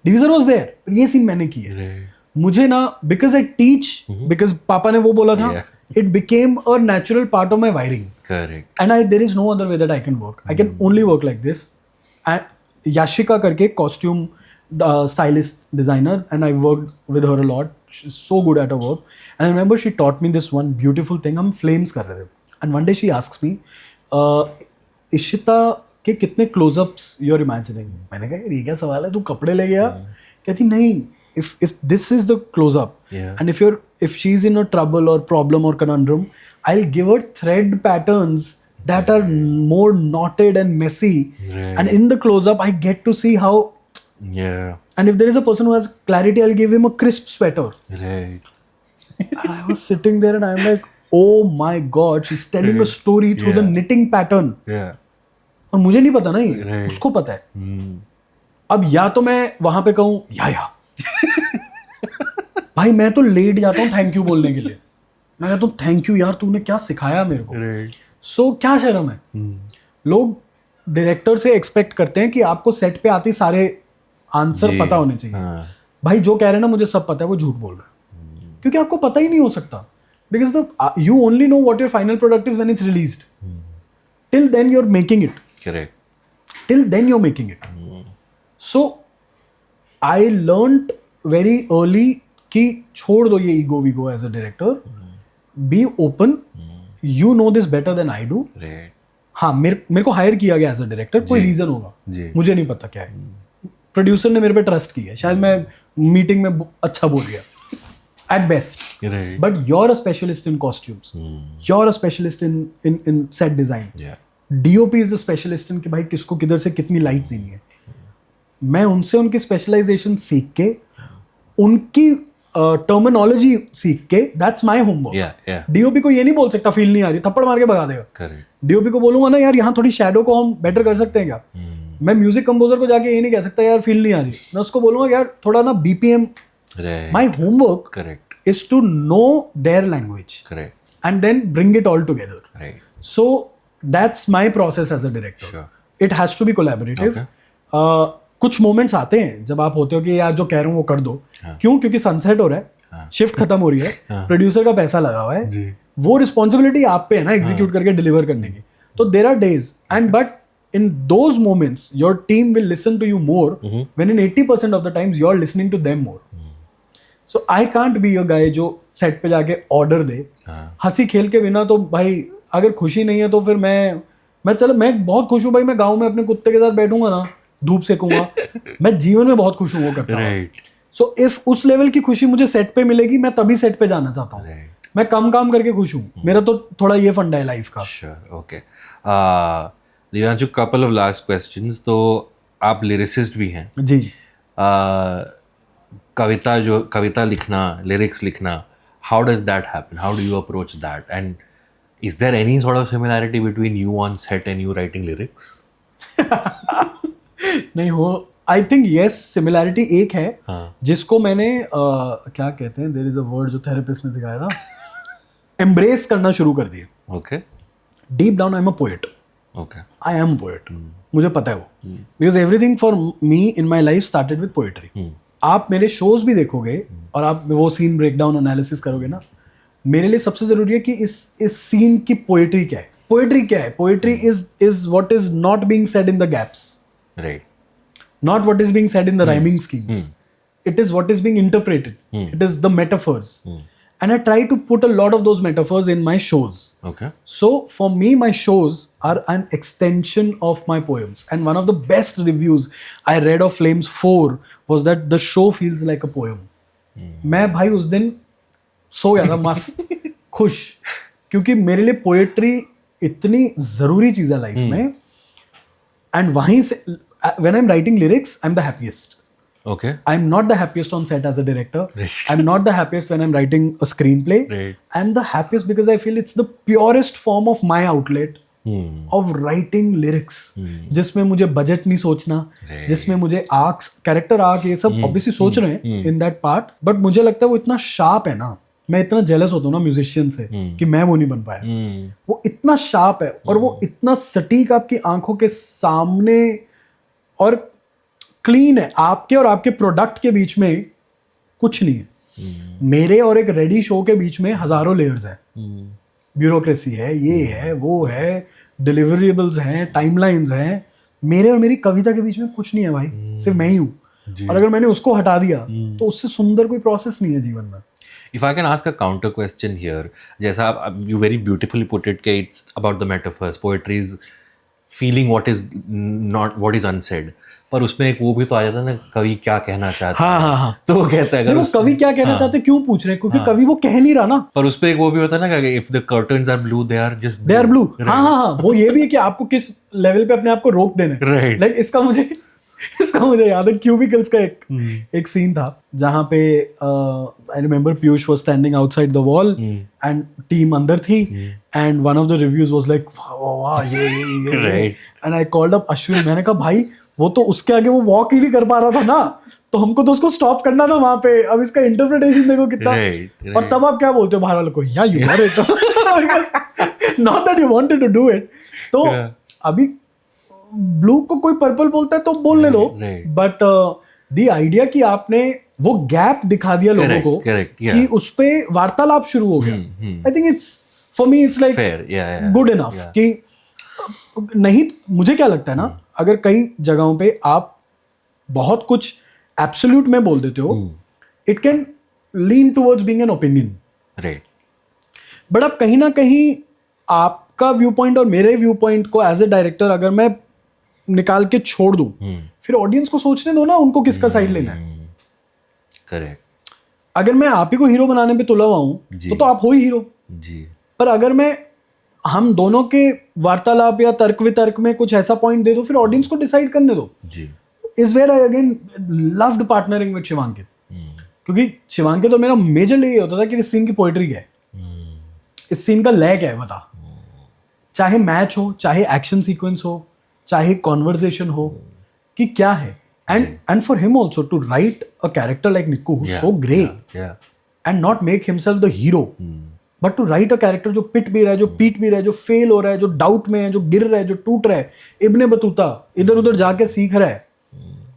DV sir was there, पर ये सीन मैंने की है. Right. मुझे ना because I teach, because पापा ने वो बोला था, it became a natural part of my wiring. Correct. And there is no other way that I can work. I can only work like this. And Yashika करके costume stylist designer, and I worked with her a lot. She's so good at her work. And I remember she taught me this one beautiful thing. हम flames कर रहे थे. And one day she asks me, Ishita के कितने close-ups you're imagining? मैंने कहा ये क्या सवाल है, तू कपड़े ले गया? कहती नहीं, if this is the close-up, and if she's in a trouble or problem or conundrum, I'll give her thread patterns that are more knotted and messy. Right. And in the close-up, I get to see how. Yeah. And if there is a person who has clarity, I'll give him a crisp sweater. Right. And I was sitting there and I'm like, oh my God, she's telling a story through the knitting pattern. Yeah. और मुझे नहीं पता नहीं, उसको पता है. अब या तो मैं वहां पे कहूँ या भाई मैं तो लेट जाता हूँ थैंक यू बोलने के लिए. मैं कहता हूँ थैंक यू यार, तूने क्या सिखाया मेरे को. Right. सो क्या शर्म है. लोग डायरेक्टर से एक्सपेक्ट करते हैं कि आपको सेट पे आती सारे आंसर पता होने चाहिए. भाई जो कह रहे हैं ना मुझे सब पता है, वो झूठ बोल रहा है, क्योंकि आपको पता ही नहीं हो सकता. Because you only know what your final product is when it's released. Till then you are making it. Correct. Till then you're making it. So I learned very early कि छोड़ दो ये ईगो वीगो as a director. Be open. You know this better than I do. हाँ मेरे को हायर किया गया एज अ डायरेक्टर, कोई रीजन होगा, मुझे नहीं पता क्या है. प्रोड्यूसर ने मेरे पे ट्रस्ट किया, शायद मैं मीटिंग में अच्छा बोल गया at best. Right. But you're a specialist in costumes. You're a specialist in set design. Yeah. DOP is the specialist in कि भाई किसको किधर से कितनी लाइट देनी है. मैं उनसे उनकी स्पेशलाइजेशन सीख के उनकी टर्मिनोलॉजी सीख के, दैट्स माय होमवर्क. DOP को ये नहीं बोल सकता फील नहीं आ रही, थप्पड़ मार के भगा देगा. DOP को बोलूंगा ना यार यहाँ थोड़ी शैडो को हम बेटर कर सकते हैं क्या. मैं म्यूजिक कंपोजर को जाके ये नहीं कह सकता यार फील नहीं आ रही. मैं उसको बोलूंगा यार थोड़ा ना BPM. My homework is to know their language. and then bring it all together. Right. So that's my process as a director. Sure. It has to be collaborative. Okay. कुछ मोमेंट्स आते हैं जब आप होते हो कि यार जो कह रहा हूँ वो कर दो. क्यों? क्योंकि सनसेट हो रहा है, शिफ्ट खत्म हो रही है, प्रोड्यूसर का पैसा लगा हुआ है, वो रिस्पॉन्सिबिलिटी आप पे है ना एग्जीक्यूट करके डिलीवर करने की. तो there are days and but in those moments your team will listen to you more when in 80% of the times you are listening to them more. So I can't be a guy जो सेट पे जाके ऑर्डर दे. हंसी खेल के बिना तो भाई अगर खुशी नहीं है तो फिर मैं चलो मैं बहुत खुश हूँ भाई, मैं गाँव में अपने कुत्ते के साथ बैठूंगा ना, धूप सेकूंगा, मैं जीवन में बहुत खुश हूँ वो करता हूँ. सो इफ उस लेवल की खुशी मुझे सेट पे मिलेगी मैं तभी सेट पे जाना चाहता हूँ. मैं कम काम करके खुश हूँ. मेरा तो थोड़ा ये फंडा है लाइफ का. Sure, okay. Divyanshu, couple of last questions. तो आप लिरिसिस्ट भी हैं जी. कविता लिखना, लिरिक्स लिखना, how does that happen? How do you approach that? And is there any sort of similarity between you on set and you writing lyrics? नहीं हो. आई थिंक यस, सिमिलैरिटी एक है जिसको मैंने क्या कहते हैं, देयर इज अ वर्ड जो थेरेपिस्ट ने सिखाया था, एम्ब्रेस करना शुरू कर दिया. Okay. Deep down I am a poet. Okay. I am poet. मुझे पता है वो, because everything for me in my life started with poetry. आप मेरे शोज भी देखोगे और आप वो सीन ब्रेकडाउन एनालिसिस करोगे ना, मेरे लिए सबसे जरूरी है कि इस सीन की पोएट्री क्या है. पोएट्री क्या है? Poetry is what is not being said in the gaps. Right. Not what is being said in the rhyming schemes. It is what is being interpreted. It is the metaphors. And I try to put a lot of those metaphors in my shows. Okay. So for me, my shows are an extension of my poems. And one of the best reviews I read of Flames 4 was that the show feels like a poem. मैं भाई उस दिन सो गया था मस्त खुश, क्योंकि मेरे लिए पोएट्री इतनी ज़रूरी चीज़ है लाइफ में. एंड वहीं से when I'm writing lyrics, I'm the happiest. Okay. I'm not the happiest on set as a director. Right. I'm not the happiest when I'm writing a screenplay. Right. I'm the happiest because I feel it's the purest form of my outlet of writing lyrics. जिसमें मुझे बजट नहीं सोचना, जिसमें मुझे आर्क्स, कैरेक्टर आर्क, ये सब ऑब्वियसली सोच रहे हैं इन दैट पार्ट, बट मुझे लगता है वो इतना शार्प है ना. मैं इतना जेलस होता हूँ ना म्यूजिशियन से कि मैं वो नहीं बन पाया. वो इतना शार्प है और वो इतना सटीक आपकी आंखों के सामने और क्लीन है. आपके और आपके प्रोडक्ट के बीच में कुछ नहीं है. मेरे और एक रेडी शो के बीच में हजारों लेयर्स हैं. ब्यूरोक्रेसी है, ये है, वो है, डिलीवरेबल्स हैं, टाइमलाइंस हैं. मेरे और मेरी कविता के बीच में कुछ नहीं है भाई, सिर्फ मैं ही हूँ. और अगर मैंने उसको हटा दिया तो उससे सुंदर कोई प्रोसेस नहीं है जीवन में. If I can ask a counter question here, जैसा आप you very beautifully put it, कि it's about the metaphors. Poetry is feeling what is unsaid. पर उसमें एक वो भी तो आ जाता है ना, कवि क्या कहना चाहता है. हाँ. तो वो कहता है अगर कवि क्या कहना चाहते क्यों पूछ रहे हैं, क्योंकि कवि वो कह नहीं रहा ना. पर उसपे एक वो भी होता है ना कि if the curtains are blue, they are blue. हाँ. वो ये भी है कि आपको किस लेवल पे अपने आप को रोक देना है. Right. लाइक इसका मुझे याद है, क्यूबिकल्स का एक सीन था जहाँ पे I remember Piyush was standing outside the wall and team अंदर थी, and one of the reviews was like वाह ये and I called up Ashwin. मैंने कहा भाई वो तो उसके आगे वो वॉक ही नहीं कर पा रहा था ना, तो हमको तो उसको स्टॉप करना था वहां पे. अब इसका इंटरप्रिटेशन देखो कितना. और तब आप क्या बोलते हो बाहर वालों को, या you got it, not that you wanted to do it. तो अभी ब्लू को कोई पर्पल बोलता है तो बोलने दो, बट द आइडिया कि आपने वो गैप दिखा दिया लोगों को कि उस पे वार्तालाप शुरू हो गया. I think it's for me it's like good enough कि नहीं. मुझे क्या लगता है ना, अगर कई जगहों पे आप बहुत कुछ एब्सोल्यूट में बोल देते हो, it can lean towards being an opinion. Right. But अब कहीं ना कहीं आपका व्यू पॉइंट और मेरे व्यू पॉइंट को एज ए डायरेक्टर अगर मैं निकाल के छोड़ दूं, फिर ऑडियंस को सोचने दो ना उनको किसका साइड लेना है. करेक्ट. अगर मैं आप ही को हीरो बनाने पे तुला हुआ हूं तो आप हो ही हीरो जी. पर अगर मैं हम दोनों के वार्तालाप या तर्क वितर्क में कुछ ऐसा पॉइंट दे दो, फिर ऑडियंस को डिसाइड करने दो. जी. Is where I again loved partnering with Shivankit, क्योंकि शिवांकित तो मेरा मेजरली ये होता था कि इस सीन की पोएट्री क्या है, इस सीन का लय क्या है बता. चाहे मैच हो, चाहे एक्शन सीक्वेंस हो, चाहे कॉन्वर्सेशन हो, कि क्या है. And for him also to write a character like Nikku who so great and not make himself the hero. But to write a character जो पिट भी रहा है, जो पीट भी रहा है, जो फेल हो रहा है, जो डाउट में है, जो गिर रहा है, जो टूट रहा है, इब्ने बतूता इधर उधर जाके सीख रहा है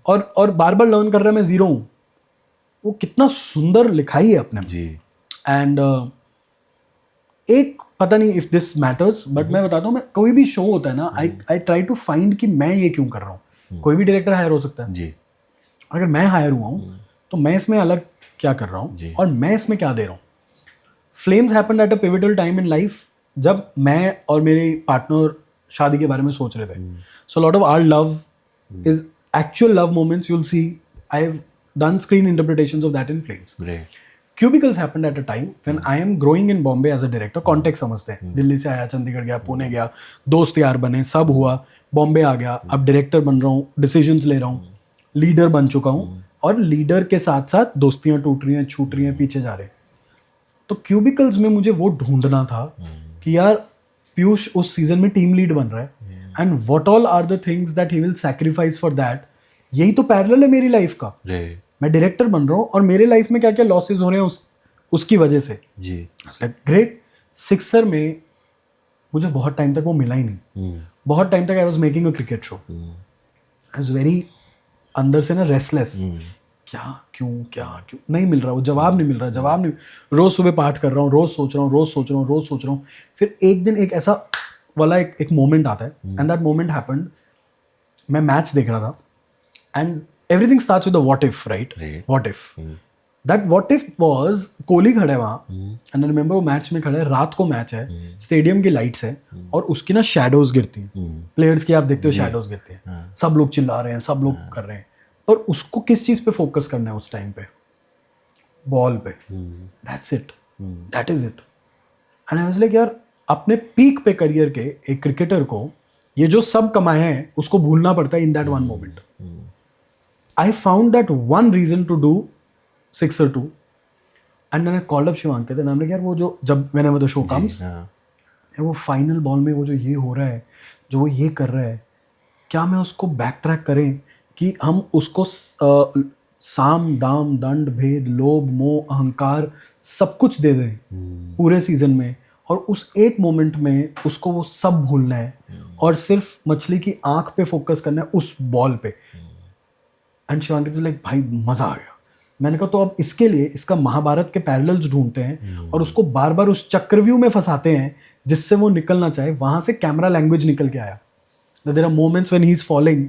और बार बार लर्न कर रहा है, मैं जीरो हूँ, वो कितना सुंदर लिखाई है अपने जी. एंड एक पता नहीं इफ दिस मैटर्स, बट मैं बताता हूँ, मैं कोई भी शो होता है ना, आई ट्राई टू फाइंड कि मैं ये क्यों कर रहा हूँ. कोई भी डायरेक्टर हायर हो सकता है जी. अगर मैं हायर हुआ हूँ तो मैं इसमें अलग क्या कर रहा हूँ और मैं इसमें क्या दे रहा हूँ. Flames happened at a pivotal time in life जब मैं और मेरे पार्टनर शादी के बारे में सोच रहे थे. So lot of our love is actual love moments. you'll see I have done screen interpretations of that in Flames. Great. Cubicles happened at a time when I am growing in Bombay as a director. Context समझते हैं, दिल्ली से आया, चंडीगढ़ गया, पुणे गया, दोस्त यार बने, सब हुआ, बॉम्बे आ गया, अब डायरेक्टर बन रहा हूँ, डिसीजंस ले रहा हूँ, लीडर बन चुका हूँ और लीडर के साथ साथ दोस्तियाँ टूट रही हैं, छूट रही हैं, पीछे जा रहे हैं. तो क्यूबिकल्स में मुझे वो ढूंढना था कि यार पीयूष उस सीजन में टीम लीड बन रहा है and what all are the things that he will sacrifice for that. यही तो पैरेलल है मेरी लाइफ का. मैं डायरेक्टर बन रहा हूँ और मेरे लाइफ में क्या क्या लॉसेस हो रहे हैं उसकी वजह से. जी ग्रेट. सिक्सर में मुझे बहुत टाइम तक वो मिला ही नहीं. बहुत टाइम तक I was making a cricket show. I was very अंदर से ना रेस्टलेस. क्या क्यों नहीं मिल रहा, वो जवाब नहीं मिल रहा. रोज सुबह पाठ कर रहा हूँ, रोज सोच रहा हूँ. फिर एक दिन एक ऐसा वाला एक मोमेंट आता है एंड दैट मोमेंट हैपेंड. मैं मैच देख रहा था and everything starts with a what if, right? What if. That what if was Kohli खड़ा है वहाँ and I remember वो मैच में खड़ा है, रात को मैच है, स्टेडियम की लाइट्स है और उसकी ना शैडोज गिरती हैं. प्लेयर्स की आप देखते हो शैडोज गिरती हैं, सब लोग चिल्ला रहे हैं, सब लोग कर रहे हैं, और उसको किस चीज़ पे फोकस करना है उस टाइम पे? बॉल पे. That's it. That is it. And I was like यार अपने पीक पे करियर के एक क्रिकेटर को ये जो सब कमाए हैं उसको भूलना पड़ता है in that one moment. I found that one reason to do Sixer 2 and then I called up Shivankit and I'm like यार वो जो जब whenever the show comes वो फाइनल बॉल में वो जो ये हो रहा है, जो वो ये कर रहा है, क्या मैं उसको बैक ट्रैक करें कि हम उसको साम दाम दंड भेद लोभ मोह अहंकार सब कुछ दे दें पूरे सीजन में और उस एक मोमेंट में उसको वो सब भूलना है और सिर्फ मछली की आंख पे फोकस करना है उस बॉल पे. एंड शिवांकित इज लाइक भाई मजा आ गया. मैंने कहा तो अब इसके लिए इसका महाभारत के पैरेलल्स ढूंढते हैं और उसको बार बार उस चक्रव्यूह में फंसाते हैं जिससे वो निकलना चाहे. वहां से कैमरा लैंग्वेज निकल के आया. There are moments when he is following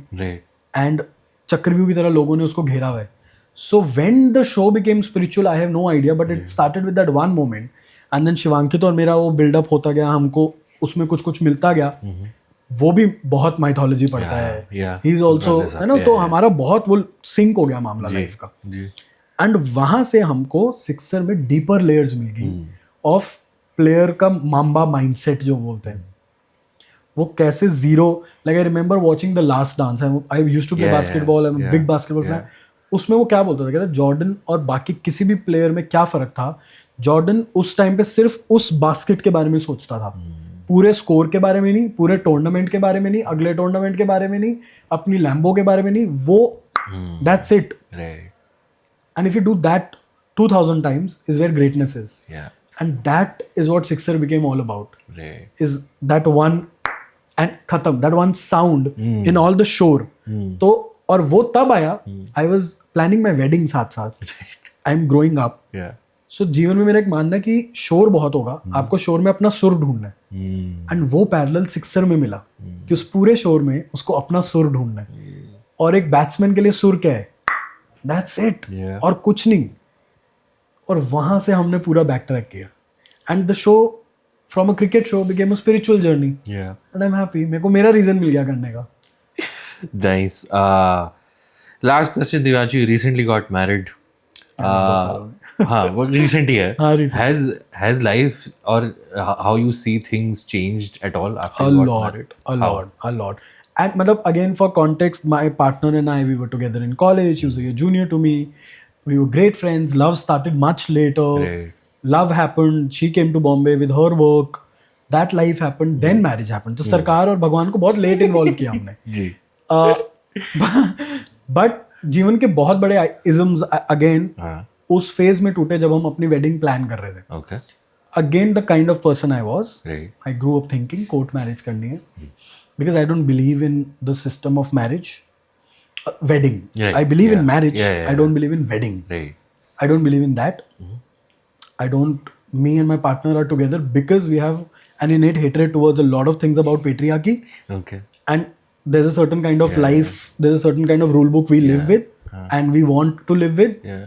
and Chakravyuh की तरह लोगों ने उसको घेरा हुआ है. So when the show became spiritual I have no idea but it started with that one moment and then Shivankit और मेरा वो बिल्डअप होता गया, हमको उसमें कुछ मिलता गया. वो भी बहुत माइथोलॉजी पढ़ता है, ही इज ऑल्सो है ना, तो हमारा बहुत वो सिंक हो गया मामला लाइफ का. एंड वहां से हमको सिक्सर में डीपर लेयर्स मिल गई ऑफ प्लेयर का माम्बा माइंडसेट जो बोलते हैं. वो कैसे zero, like I remember watching the last dance, I used to play basketball, I am big basketball fan. उसमें वो क्या बोलता था, कहता जॉर्डन और बाकी किसी भी प्लेयर में क्या फर्क था. जॉर्डन उस टाइम पे सिर्फ उस बास्केट के बारे में सोचता था, पूरे स्कोर के बारे में नहीं, पूरे टूर्नामेंट के बारे में नहीं, अगले टूर्नामेंट के बारे में नहीं, अपनी लैम्बो के बारे में नहीं. वो that's it. And if you do that 2000 times is where greatness is. And that is what Sixer became all about. Is that one and khatam, that one sound in all the shore. तो और वो तब आया, I was planning my wedding साथ साथ. I'm growing up. सो जीवन में मेरा एक मानना है कि शोर बहुत होगा, आपको शोर में अपना सुर ढूंढना है. एंड वो पैरेलल सिक्सर में मिला कि उस पूरे शोर में उसको अपना सुर ढूंढना है. और एक बैट्समैन के लिए सुर क्या है? That's it. और कुछ नहीं. और वहां से हमने पूरा बैक ट्रैक किया and the show from a cricket show became a spiritual journey. And I am happy. मेरे को मेरा रीजन मिल गया करने का. Nice. Last question. Divyanshu, you recently got married. हाँ, वो recent ही है. Has life or how you see things changed at all after you got married? A lot. And मतलब again for context, my partner and I, we were together in college. She was a year junior to me. We were great friends. Love started much later. Love happened. She came to Bombay with her work. That life happened. Then marriage happened. तो सरकार और भगवान को बहुत लेट इन्वॉल्व किया हमने. जी. But जीवन के बहुत बड़े isms again उस फेज में टूटे जब हम अपनी वेडिंग प्लान कर रहे थे. again the kind of person I was. Right. I grew up thinking court marriage करनी है, because I don't believe in the system of marriage. Wedding. Right. I believe in Yeah. marriage. Yeah. I don't believe in wedding. Right. I don't believe in that. I don't. Me and my partner are together because we have an innate hatred towards a lot of things about patriarchy, Okay. and there's a certain kind of life, there's a certain kind of rule book we live with, and we want to live with. Yeah.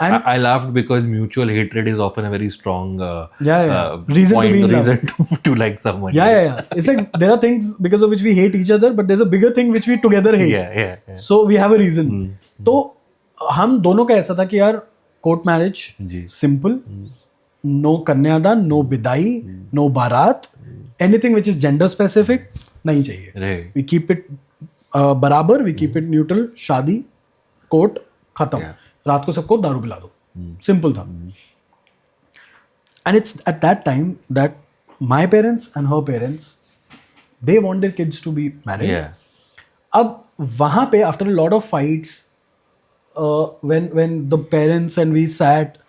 And I laughed because mutual hatred is often a very strong Reason to point, be in love. reason to like someone. yeah. It's like there are things because of which we hate each other, but there's a bigger thing which we together hate. Yeah. So we have a reason. तो हम दोनों का ऐसा था कि यार कोर्ट मैरिज जी. सिंपल, नो कन्यादान, नो बिदाई, नो बारात, anything which is gender specific नहीं चाहिए. Right. वी कीप इट बराबर, वी कीप इट न्यूट्रल. शादी, कोर्ट, खत्म. रात को सबको दारू पिला दो. सिंपल था. And it's at that time that my parents and her parents, they want their kids to be married. Yeah. अब वहाँ पे after a lot of fights, when the parents and we sat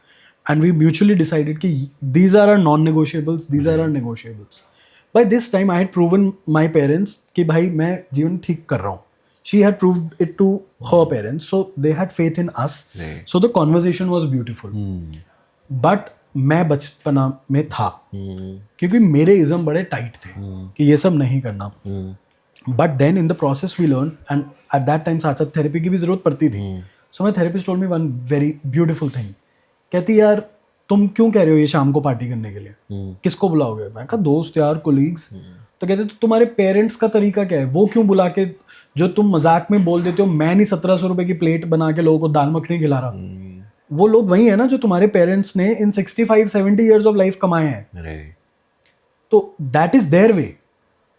and we mutually decided कि these are our non-negotiables, these are our negotiables. By this time I had proven my parents कि भाई मैं जीवन ठीक कर रहा हूँ. She had proved it to her parents, so they had faith in us. Right. So the conversation was beautiful. But मैं बचपना में था क्योंकि मेरे इज़म बड़े टाइट थे कि ये सब नहीं करना. But then in the process we learn, and at that time साथ साथ थेरेपी की भी जरूरत पड़ती थी. So my therapist told me one very beautiful thing. कहती यार तुम क्यों कह रहे हो ये शाम को पार्टी करने के लिए, किसको बुलाओगे? मैं कहा दोस्त यार, कोलीग्स. तो कहते तो तुम्हारे पेरेंट्स का तरीका क्या है, वो क्यों बुला के, जो तुम मजाक में बोल देते हो मैं नहीं 1700 रुपए की प्लेट बना के लोगों को दाल मखनी खिला रहा. वो लोग वही है ना जो तुम्हारे पेरेंट्स ने इन 65-70 ईयर्स ऑफ लाइफ कमाए हैं. Right. तो दैट इज देयर वे.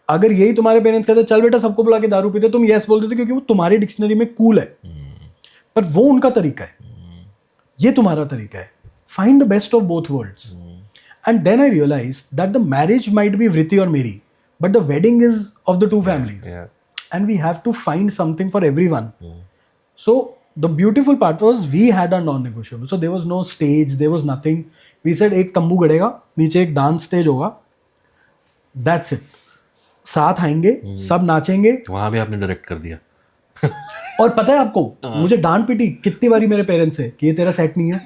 अगर यही तुम्हारे पेरेंट्स कहते चल बेटा सबको बुला के दारू पीते, तुम यस बोल देते क्योंकि वो तुम्हारी डिक्शनरी में कूल है. पर वो उनका तरीका है, ये तुम्हारा तरीका है. Find the best of both worlds. And then I realise that the marriage might be Vriti और मेरी, but the wedding is of the two families. Yeah. And we have to find something for everyone. So the beautiful part was we had our non-negotiable. So there was no stage, there was nothing. We said एक तंबू गड़ेगा, नीचे एक डांस स्टेज होगा, that's it. साथ आएंगे, सब नाचेंगे. वहाँ भी आपने डायरेक्ट कर दिया. और पता है आपको, मुझे डांट पिटी कितनी बारी मेरे पेरेंट्स से कि ये तेरा सेट नहीं है,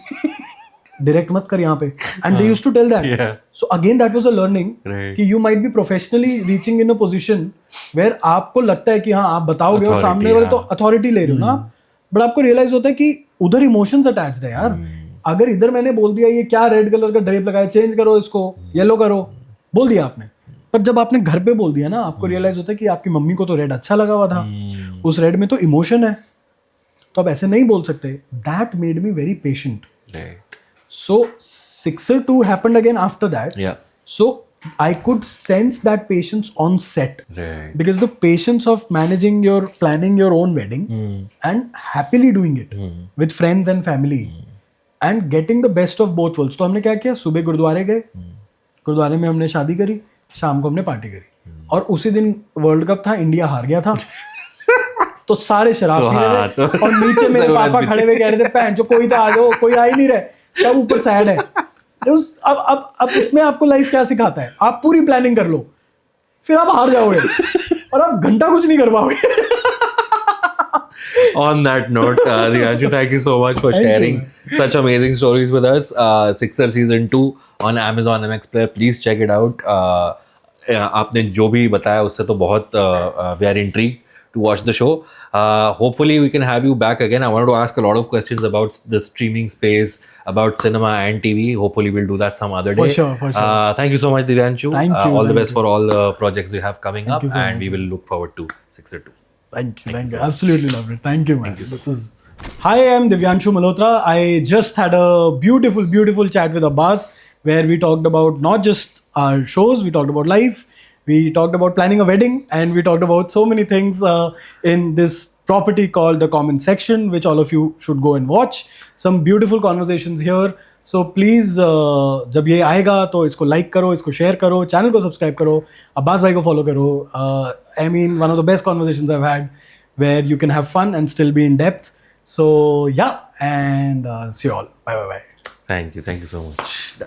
डायरेक्ट मत कर यहाँ पे. And they used to tell that. So again that was a learning कि you might be professionally reaching in a position where आपको लगता है कि हाँ आप बताओगे और सामने वाले तो अथॉरिटी ले रहे हो ना, बट आपको रियलाइज होता है कि उधर इमोशंस अटैच्ड है यार. अगर इधर मैंने बोल दिया ये क्या रेड कलर का ड्रेप लगाया, चेंज करो इसको, येलो करो, बोल दिया आपने. पर जब आपने घर पे बोल दिया ना, आपको रियलाइज होता है कि आपकी मम्मी को तो रेड अच्छा लगा हुआ था, उस रेड में तो इमोशन है, तो आप ऐसे नहीं बोल सकते. That made me very patient. So Sixer 2 happened again after that. Yeah. So I could sense that patience on set. Right. Because the patience of planning your own wedding and happily doing it with friends and family and getting the best of both worlds. तो हमने क्या किया, सुबह गुरुद्वारे गए, गुरुद्वारे में हमने शादी करी, शाम को हमने पार्टी करी. और उसी दिन वर्ल्ड कप था, इंडिया हार गया था. तो सारे शराब पी रहे थे और नीचे मेरे पापा खड़े हुए कह रहे थे पैन जो कोई तो आ जाओ, कोई आ ही नहीं रहे, सब ऊपर सैड है. अब इसमें आपको लाइफ क्या सिखाता है, आप पूरी प्लानिंग कर लो, फिर आप हार जाओगे और आप घंटा कुछ नहीं कर पाओगे. On that note, Divyanshu, thank you so much for sharing such amazing stories with us. Sixer Season 2 on Amazon MX Player. Please check it out. आपने जो भी बताया उससे तो बहुत we are intrigued to watch the show. Hopefully we can have you back again. I wanted to ask a lot of questions about the streaming space, about cinema and TV. Hopefully we'll do that some other day. For sure. Thank you so much, Divyanshu. Thank you. All the best for all the projects you have coming up, and we will look forward to Sixer 2. Thank you. Absolutely loved it. Thank you, man. Hi, I'm Divyanshu Malhotra. I just had a beautiful chat with Abbas where we talked about not just our shows, we talked about life, we talked about planning a wedding, and we talked about so many things in this property called The Comment Section, which all of you should go and watch. Some beautiful conversations here. So please, जब ये आएगा तो इसको like करो, इसको share करो, channel को subscribe करो, अब्बास भाई को follow करो. I mean, one of the best conversations I've had where you can have fun and still be in depth. So yeah, and see you all. Bye. Thank you so much.